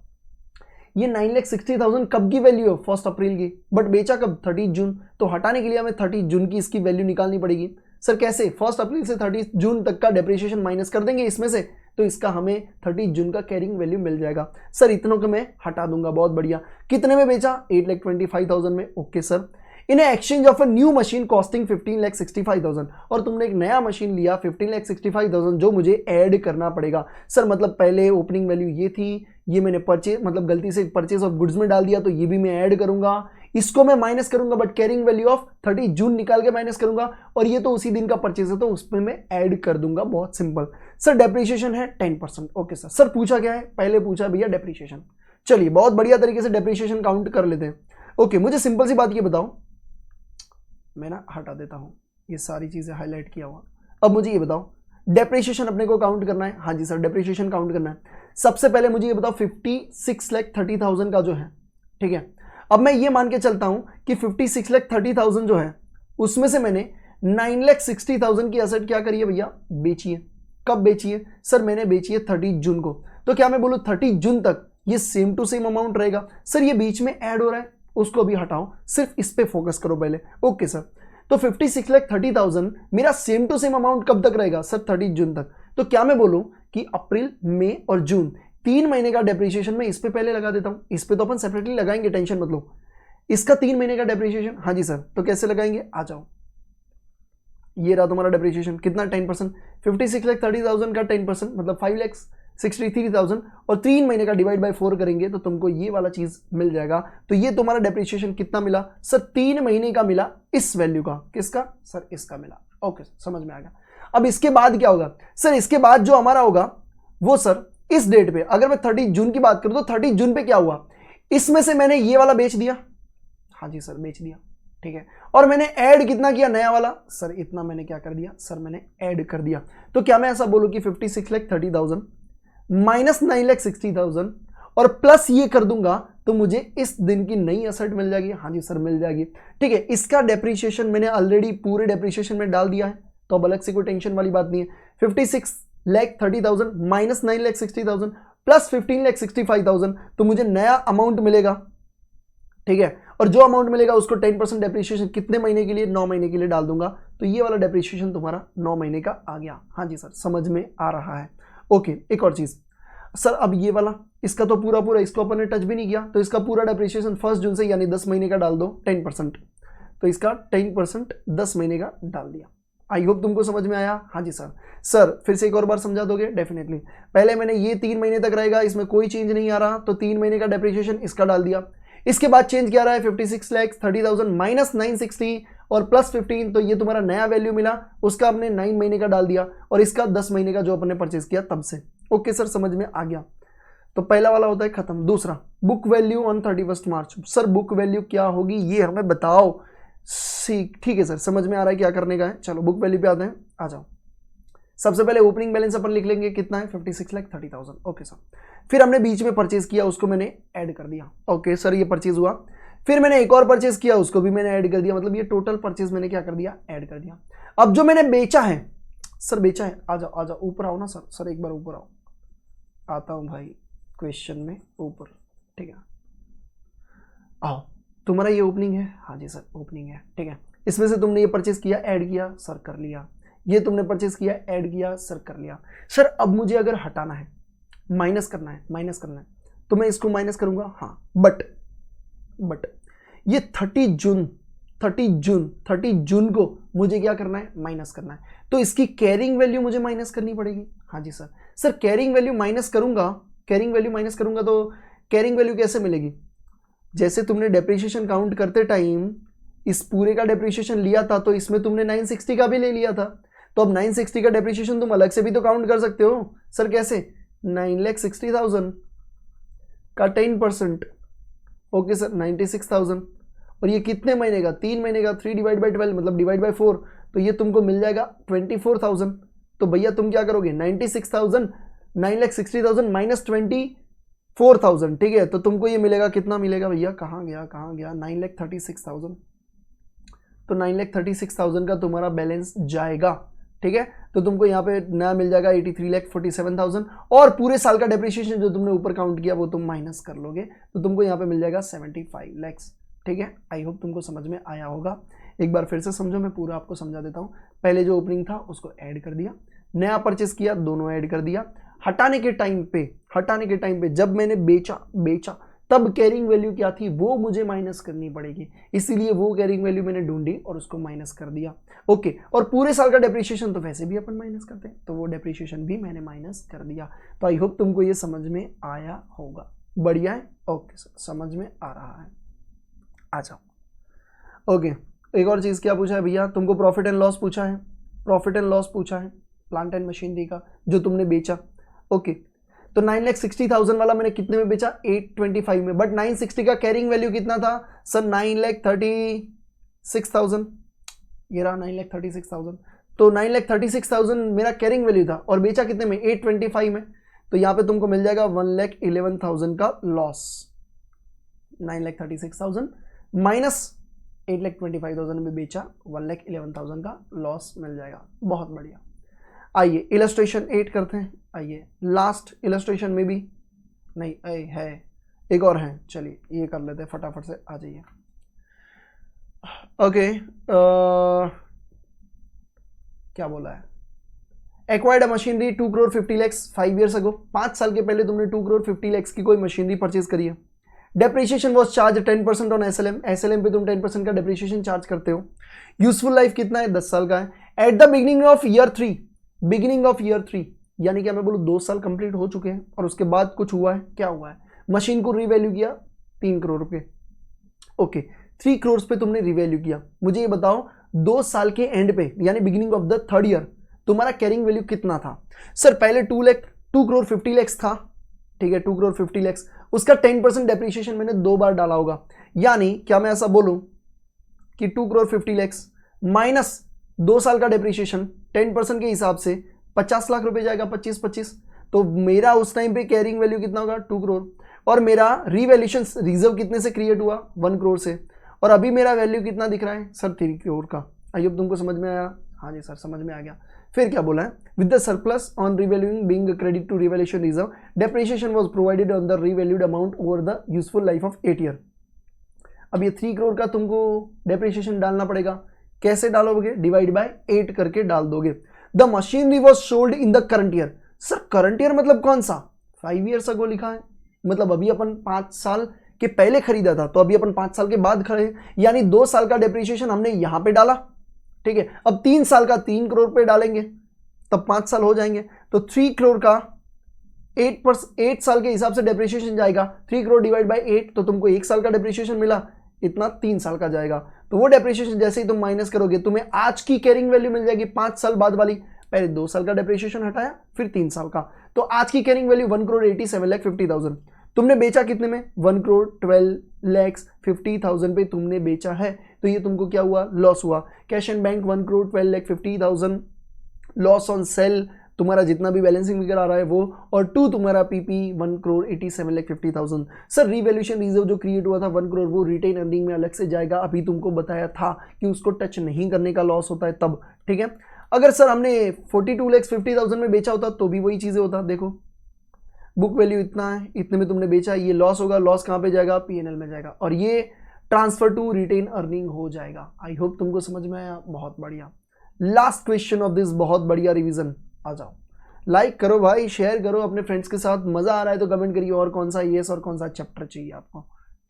ये 9,60,000 कब की वैल्यू है? 1 अप्रैल की, बट बेचा कब? 30 जून। तो हटाने के लिए हमें 30 जून की इसकी वैल्यू निकालनी पड़ेगी। सर कैसे? 1 अप्रैल से 30 जून तक का डेप्रिसिएशन माइनस कर देंगे इसमें से, तो इसका हमें 30 जून का कैरिंग वैल्यू मिल जाएगा। सर इतनों को मैं हटा दूंगा, बहुत बढ़िया। कितने में बेचा? 8,25,000 में। Okay sir. In exchange of a new machine costing 15,65,000, और तुमने एक नया मशीन लिया 15,65,000 जो मुझे ऐड करना पड़ेगा। सर मतलब पहले ओपनिंग वैल्यू ये थी, ये मैंने परचेज मतलब गलती से परचेज ऑफ गुड्स में डाल दिया, तो ये भी मैं ऐड करूंगा, इसको मैं माइनस करूंगा, बट कैरिंग वैल्यू ऑफ 30 जून निकाल के माइनस करूंगा, और ये तो उसी दिन का परचेज है तो उसमें मैं ऐड कर दूंगा। बहुत सिंपल। सर डेप्रिसिएशन है 10%। Okay sir. सर पूछा क्या है? पहले पूछा भैया डेप्रिसिएशन। चलिए बहुत बढ़िया तरीके से डेप्रिसिएशन काउंट कर लेते हैं। ओके, मुझे सिंपल सी बात ये बताओ, मैं ना हटा देता हूं ये सारी चीजें हाईलाइट किया हुआ। अब मुझे ये बताओ, डेप्रिसिएशन अपने को काउंट करना है। हाँ जी सर, डेप्रिसिएशन काउंट करना है। सबसे पहले मुझे ये बताओ 56,30,000 का जो है, ठीक है, अब मैं ये मान के चलता हूं कि 56,30,000 जो है उसमें से मैंने 9,60,000 की एसेट क्या करिए भैया? बेचिए। कब बेचिए सर? मैंने बेची है 30 जून को। तो क्या मैं बोलूं 30 जून तक ये सेम टू सेम अमाउंट रहेगा? सर ये बीच में ऐड हो रहा है, उसको भी हटाओ, सिर्फ इस पे फोकस करो पहले। ओके सर, तो 56,30,000 मेरा सेम टू सेम अमाउंट कब तक रहेगा सर? 30 जून तक। तो क्या मैं बोलूं कि अप्रैल, मई और जून 3 महीने का डेप्रिसिएशन मैं इस पे पहले लगा देता हूं। इस पे तो अपन सेपरेटली लगाएंगे, टेंशन मत लो। इसका 3 महीने का डेप्रिसिएशन। हाँ जी सर, तो कैसे लगाएंगे? आ जाओ, ये रहा तुम्हारा डेप्रिसिएशन। कितना? 10%। 56,30,000 का 10% मतलब 5,63,000, और 3 महीने का डिवाइड बाय 4 करेंगे तो तुमको ये वाला चीज मिल जाएगा। तो ये तुम्हारा डेप्रिसिएशन कितना मिला सर? 3 महीने का मिला इस वैल्यू का। किसका सर? इसका मिला। ओके, समझ में आ गया। अब इसके बाद क्या होगा सर? इसके बाद जो हमारा होगा वो सर इस डेट पे अगर मैं 30 जून की बात करूं तो 30 जून पे क्या हुआ, इसमें से मैंने ये वाला बेच दिया, हाँ जी सर बेच दिया, ठीक है, और मैंने ऐड कितना किया, नया वाला, सर इतना मैंने क्या कर दिया, सर मैंने ऐड कर दिया। तो क्या मैं ऐसा बोलूं कि 56,30,000 माइनस 9,60,000 और प्लस ये कर दूंगा तो मुझे इस दिन की नई एसेट मिल जाएगी, हाँ जी सर मिल जाएगी, ठीक है। इसका डेप्रीशिएशन मैंने ऑलरेडी पूरे डेप्रीशिएशन में डाल दिया है, तो अब अलग से कोई टेंशन वाली बात नहीं है। 56,30,000 माइनस 9,60,000 प्लस 15,65,000, तो मुझे नया अमाउंट मिलेगा, ठीक है, और जो अमाउंट मिलेगा उसको 10% डेप्रीशिएशन कितने महीने के लिए, 9 महीने के लिए डाल दूंगा, तो ये वाला डेप्रीशिएशन तुम्हारा 9 महीने का आ गया। हाँ जी सर समझ में आ रहा है। ओके, एक और चीज सर, अब ये वाला इसका तो पूरा पूरा इसको अपन ने टच भी नहीं किया, तो इसका पूरा डेप्रीशिएशन 1 जून से यानी 10 महीने का डाल दो 10%, तो इसका 10% 10 महीने का डाल दिया। आई होप तुमको समझ में आया। हाँ जी सर, सर फिर से एक और बार समझा दोगे, डेफिनेटली। पहले मैंने ये 3 महीने तक रहेगा, इसमें कोई चेंज नहीं आ रहा, तो 3 महीने का डेप्रीशिएशन इसका डाल दिया। इसके बाद चेंज क्या रहा है, 56,30,000 माइनस 960 और प्लस 15, तो ये तुम्हारा नया वैल्यू मिला, उसका हमने 9 महीने का डाल दिया, और इसका 10 महीने का जो अपने परचेज किया तब से। ओके सर समझ में आ गया। तो पहला वाला होता है खत्म। दूसरा, book value on 31 March. Sir book value क्या होगी ये हमें बताओ। ठीक है सर, समझ में आ रहा है क्या करने का है। चलो बुक वैल्यू पे आते हैं, आ जाओ। सबसे पहले ओपनिंग बैलेंस अपन लिख लेंगे, कितना है 56,30,000। ओके सर, फिर हमने बीच में परचेज किया, उसको मैंने ऐड कर दिया। ओके सर, ये परचेज हुआ। फिर मैंने एक और परचेज किया, उसको भी मैंने ऐड कर दिया, मतलब ये टोटल परचेज मैंने क्या कर दिया, ऐड कर दिया। अब जो मैंने बेचा है, सर बेचा है, आ जाओ आ जाओ, ऊपर आओ ना सर, सर एक बार ऊपर आओ। आता हूं भाई क्वेश्चन में ऊपर, ठीक है, आओ। तुम्हारा ये ओपनिंग है, हाँ जी सर ओपनिंग है, ठीक है। इसमें से तुमने ये परचेज किया, ऐड किया, सर कर लिया। ये तुमने परचेज किया, ऐड किया, सर कर लिया। सर अब मुझे अगर हटाना है, माइनस करना है, माइनस करना है, तो मैं इसको माइनस करूंगा, हाँ, बट ये 30 जून को मुझे क्या करना है, माइनस करना है, तो इसकी कैरिंग वैल्यू मुझे माइनस करनी पड़ेगी। हाँ जी sir, sir carrying value minus करूंगा, तो कैरिंग वैल्यू कैसे मिलेगी, जैसे तुमने डेप्रीशिएशन काउंट करते टाइम इस पूरे का डेप्रीशिएशन लिया था, तो इसमें तुमने 960 का भी ले लिया था, तो अब 960 का डेप्रीशिएशन तुम अलग से भी तो काउंट कर सकते हो। सर कैसे, 9,60,000 का 10%, ओके सर 96,000, और ये कितने महीने का, 3 महीने का, 3 डिवाइड बाई 12 मतलब डिवाइड बाई 4, तो ये तुमको मिल जाएगा 24,000। तो भैया तुम क्या करोगे, 96,000 9,60,000 माइनस 24,000, ठीक है, तो तुमको ये मिलेगा, कितना मिलेगा भैया, कहाँ गया 9,36,000। तो 9,36,000 का तुम्हारा बैलेंस जाएगा, ठीक है। तो तुमको यहाँ पे नया मिल जाएगा 83,47,000, और पूरे साल का डेप्रीशिएशन जो तुमने ऊपर काउंट किया वो तुम माइनस कर लोगे, तो तुमको यहाँ पे मिल जाएगा 75 लाख, ठीक है। आई होप तुमको समझ में आया होगा। एक बार फिर से समझो, मैं पूरा आपको समझा देता हूँ। पहले जो ओपनिंग था उसको ऐड कर दिया, नया परचेस किया, दोनों ऐड कर दिया। हटाने के टाइम पे जब मैंने बेचा तब कैरिंग वैल्यू क्या थी वो मुझे माइनस करनी पड़ेगी, इसीलिए वो कैरिंग वैल्यू मैंने ढूंढी और उसको माइनस कर दिया। ओके, और पूरे साल का डेप्रीशिएशन तो वैसे भी अपन माइनस करते हैं, तो वो डेप्रीशिएशन भी मैंने माइनस कर दिया। तो आई होप तुमको ये समझ में आया होगा। बढ़िया है, ओके सर समझ में आ रहा है, आ जाओ। ओके, एक और चीज़ क्या पूछा है भैया, तुमको प्रॉफिट एंड लॉस पूछा है, प्लांट एंड मशीनरी का जो तुमने बेचा। ओके, तो 9,60,000 वाला मैंने कितने में बेचा, 825 में, बट 960 का कैरिंग वैल्यू कितना था सर, 9,36,000, ये रहा 9,36,000। तो 9,36,000 मेरा कैरिंग वैल्यू था, और बेचा कितने में, 825 में, तो यहाँ पे तुमको मिल जाएगा 1,11,000 का लॉस। 9,36,000 माइनस 8,25,000 में बेचा, 1,11,000 का लॉस मिल जाएगा। बहुत बढ़िया। आइए इलस्ट्रेशन 8 करते हैं। आइए लास्ट इलस्ट्रेशन में भी नहीं है, एक और है, चलिए ये कर लेते हैं फटाफट से, आ जाइए। ओके, क्या बोला है, acquired machinery 2 crore 50 lakh 5 years ago. 5 साल के पहले तुमने 2 करोड़ 50 लाख की कोई मशीनरी परचेज करी है। Depreciation was charge 10% on SLM पे तुम 10% का डेप्रीशिएशन चार्ज करते हो। यूजफुल लाइफ कितना है, 10 साल का है। At the beginning of year 3 यानी कि मैं बोलूँ 2 साल कंप्लीट हो चुके हैं, और उसके बाद कुछ हुआ है, क्या हुआ है, मशीन को रीवैल्यू किया 3 करोड़ रुपए। ओके, 3 करोड़ पे तुमने रीवैल्यू किया। मुझे ये बताओ 2 साल के एंड पे यानी beginning of the 3rd year तुम्हारा कैरिंग वैल्यू कितना था। सर पहले 2 लाख 2 करोड़ 50 लाख था, ठीक है, 2 करोड़ 50 लाख, उसका 10% डेप्रिसिएशन मैंने 2 बार डाला होगा, यानी क्या मैं ऐसा बोलूं कि 2 करोड़ 50 लाख माइनस 2 साल का डेप्रिसिएशन 10% के हिसाब से 50 लाख रुपए जाएगा, 25, तो मेरा उस टाइम पे कैरिंग वैल्यू कितना होगा 2 करोड़, और मेरा रीवैल्यूएशन रिजर्व कितने से क्रिएट हुआ 1 करोड़ से, और अभी मेरा वैल्यू कितना दिख रहा है सर 3 करोड़ का। आई होप तुमको समझ में आया, हाँ जी सर समझ में आ गया। फिर क्या बोला है, with the surplus on revaluing being credit to revaluation reserve depreciation was provided on the revalued amount over the useful life of 8 year. अब ये 3 करोड़ का तुमको डेप्रिसिएशन डालना पड़ेगा, कैसे डालोगे, डिवाइड बाय 8 करके डाल दोगे। The machinery was sold in the current year, sir current year मतलब कौन सा, 5 ईयर्स अगो लिखा है, मतलब अभी अपन 5 साल के पहले खरीदा था, तो अभी अपन 5 साल के बाद खरीदे, यानी 2 साल का डेप्रिसिएशन हमने यहां पे डाला, ठीक है। अब 3 साल का 3 करोड़ पे डालेंगे तब 5 साल हो जाएंगे, तो 3 करोड़ का 8 साल के हिसाब से डेप्रिसिएशन जाएगा, 3 करोड़ डिवाइड बाय 8, तो तुमको 1 साल का डेप्रिसिएशन मिला, इतना 3 साल का जाएगा। तो वो डेप्रिसिएशन जैसे ही तुम माइनस करोगे तुम्हें आज की कैरिंग वैल्यू मिल जाएगी 5 साल बाद वाली, पहले 2 साल का डेप्रिसिएशन हटाया फिर 3 साल का, तो आज की कैरिंग वैल्यू 1 करोड़ 87,50,000। तुमने बेचा कितने में, 1 करोड़ 12,50,000 पे तुमने बेचा है, तो ये तुमको क्या हुआ, लॉस हुआ। Cash and bank 1 crore 12,50,000, loss on cell तुम्हारा जितना भी बैलेंसिंग फिगर आ रहा है वो, और 2 तुम्हारा PP 1 crore 87,50,000। Sir revaluation reserve जो क्रिएट हुआ था 1 करोड़ वो रिटेन अर्निंग में अलग से जाएगा, अभी तुमको बताया था कि उसको टच नहीं करने का लॉस होता है तब, ठीक है। अगर सर हमने 42,50,000 में बेचा होता तो भी वही चीजें होता, देखो बुक वैल्यू इतना है, इतने में तुमने बेचा, ये लॉस होगा, लॉस कहाँ पे जाएगा, पीएनएल में जाएगा, और ये ट्रांसफर टू रिटेन अर्निंग हो जाएगा। आई होप तुमको समझ में आया, बहुत बढ़िया। लास्ट क्वेश्चन ऑफ दिस बहुत बढ़िया रिवीजन, आ जाओ लाइक करो भाई, शेयर करो अपने फ्रेंड्स के साथ, मजा आ रहा है तो कमेंट करिए और कौन सा ईएस और कौन सा चैप्टर चाहिए आपको,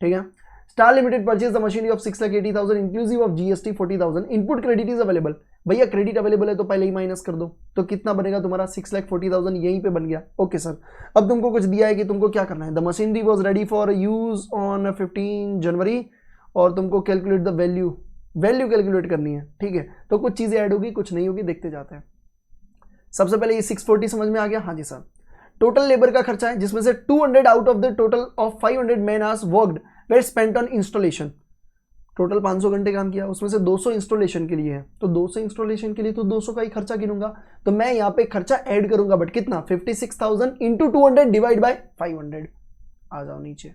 ठीक है। Star limited purchase the machinery of 6,80,000 inclusive of GST 40,000, input credit is available, भैया क्रेडिट अवेलेबल है तो पहले ही माइनस कर दो, तो कितना बनेगा तुम्हारा 6,40,000 यहीं पे बन गया, ओके सर। अब तुमको कुछ दिया है कि तुमको क्या करना है, the machinery was ready for use on 15 जनवरी, और तुमको कैलकुलेट द वैल्यू कैलकुलेट करनी है, ठीक है। तो कुछ चीजें ऐड होगी कुछ नहीं होगी, देखते जाते हैं। सबसे पहले ये 640 समझ में आ गया, हाँ जी सर। टोटल लेबर का खर्चा है जिसमें से 200 out of the total of 500 man hours worked were spent on installation, total 500 घंटे काम किया, उसमें से 200 इंस्टॉलेशन के लिए है, तो 200 इंस्टॉलेशन के लिए तो 200 का ही खर्चा गिनूंगा, तो मैं यहाँ पे खर्चा ऐड करूंगा, बट कितना 56,000 इंटू 200 डिवाइड बाय 500, आ जाओ नीचे,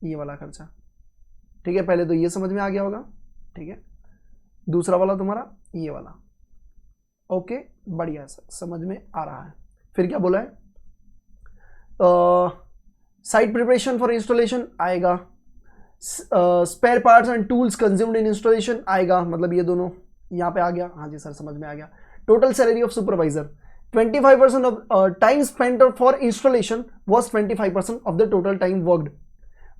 ये वाला खर्चा, ठीक है। पहले तो ये समझ में आ गया होगा, ठीक है। दूसरा वाला तुम्हारा ये वाला, ओके बढ़िया सर समझ में आ रहा है। फिर क्या बोला है, साइट प्रिपरेशन फॉर इंस्टॉलेशन आएगा, spare parts and tools consumed in installation आएगा, मतलब ये दोनों यहाँ पे आ गया, हाँ जी सर समझ में आ गया। Total salary of supervisor 25% of time spent for installation was 25% of the total time worked,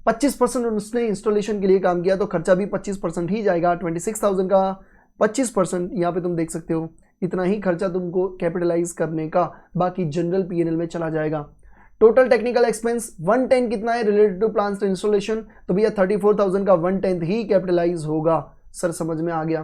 25% उसने इंस्टॉलेशन के लिए काम किया, तो खर्चा भी 25% ही जाएगा। 26,000 का 25% यहाँ पे तुम देख सकते हो, इतना ही खर्चा तुमको कैपिटलाइज करने का, बाकी जनरल पीएनएल में चला जाएगा। टोटल टेक्निकल एक्सपेंस 110 कितना है रिलेटेड टू प्लांट्स इंस्टॉलेशन, तो भैया 34,000 का 110 ही कैपिटलाइज होगा, सर समझ में आ गया।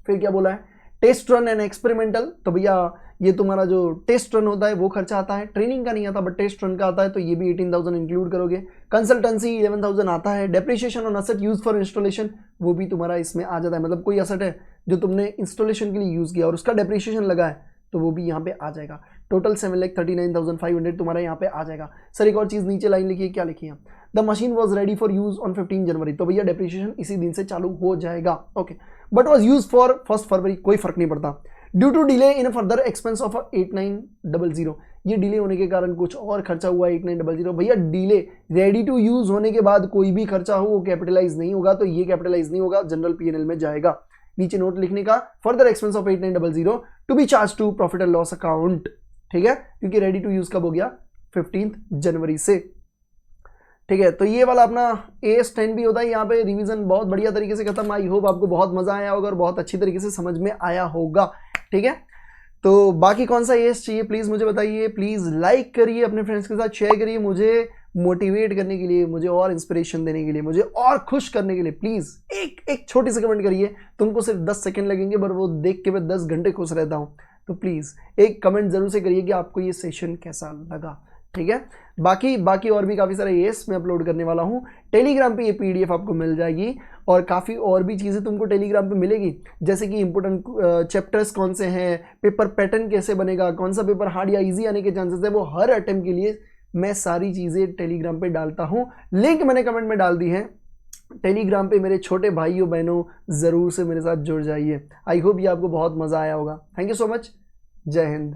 फिर क्या बोला है, टेस्ट रन एंड एक्सपेरिमेंटल, तो भैया ये तुम्हारा जो टेस्ट रन होता है वो खर्चा आता है, ट्रेनिंग का नहीं आता बट टेस्ट रन का आता है, तो ये भी 18,000 इंक्लूड करोगे। कंसल्टेंसी 11,000 आता है, depreciation on asset use for installation वो भी तुम्हारा इसमें आ जाता है, मतलब कोई असेट है जो तुमने इंस्टॉलेशन के लिए यूज किया और उसका डेप्रिसिएशन लगा है तो वो भी यहाँ पे आ जाएगा। टोटल 7,39,500 तुम्हारा यहाँ पे आ जाएगा। सर एक और चीज नीचे लाइन लिखी है, क्या लिखी है, the machine was ready for use on 15 January, तो भैया डेप्रिसिएशन इसी दिन से चालू हो जाएगा, okay. But was use for 1 February, कोई फर्क नहीं पड़ता। Due to delay in further expense of 8900, ये डिले होने के कारण कुछ और खर्चा हुआ 8900, भैया डिले रेडी टू यूज होने के बाद कोई भी खर्चा हो वो कैपिटलाइज नहीं होगा, तो ये कैपिटलाइज नहीं होगा, जनरल पीएनएल में जाएगा। नीचे नोट लिखने का, further expense of 8900 to be charge to profit and loss account, ठीक है, क्योंकि रेडी टू यूज कब हो गया 15 जनवरी से, ठीक है। तो ये वाला अपना AS10 भी होता है, यहाँ पे रिवीजन बहुत बढ़िया तरीके से खत्म। आई होप आपको बहुत मजा आया होगा और बहुत अच्छी तरीके से समझ में आया होगा, ठीक है। तो बाकी कौन सा AS चाहिए प्लीज मुझे बताइए, प्लीज लाइक करिए, अपने फ्रेंड्स के साथ शेयर करिए, मुझे मोटिवेट करने के लिए, मुझे और इंस्पिरेशन देने के लिए, मुझे और खुश करने के लिए प्लीज एक छोटी सी कमेंट करिए। तुमको सिर्फ 10 सेकंड लगेंगे पर वो देख के मैं 10 घंटे खुश रहता हूँ। तो प्लीज़ एक कमेंट ज़रूर से करिए कि आपको ये सेशन कैसा लगा, ठीक है। बाकी और भी काफ़ी सारे एएस मैं अपलोड करने वाला हूँ। टेलीग्राम पे ये पीडीएफ आपको मिल जाएगी और काफ़ी और भी चीज़ें तुमको टेलीग्राम पे मिलेगी, जैसे कि इंपॉर्टेंट चैप्टर्स कौन से हैं, पेपर पैटर्न कैसे बनेगा, कौन सा पेपर हार्ड या इजी आने के चांसेस है, वो हर अटेम्प्ट के लिए मैं सारी चीज़ें टेलीग्राम पे डालता हूँ। लिंक मैंने कमेंट में डाल दी है। टेलीग्राम पे मेरे छोटे भाइयों बहनों ज़रूर से मेरे साथ जुड़ जाइए। आई होप ये आपको बहुत मज़ा आया होगा। Thank you so much. जय हिंद।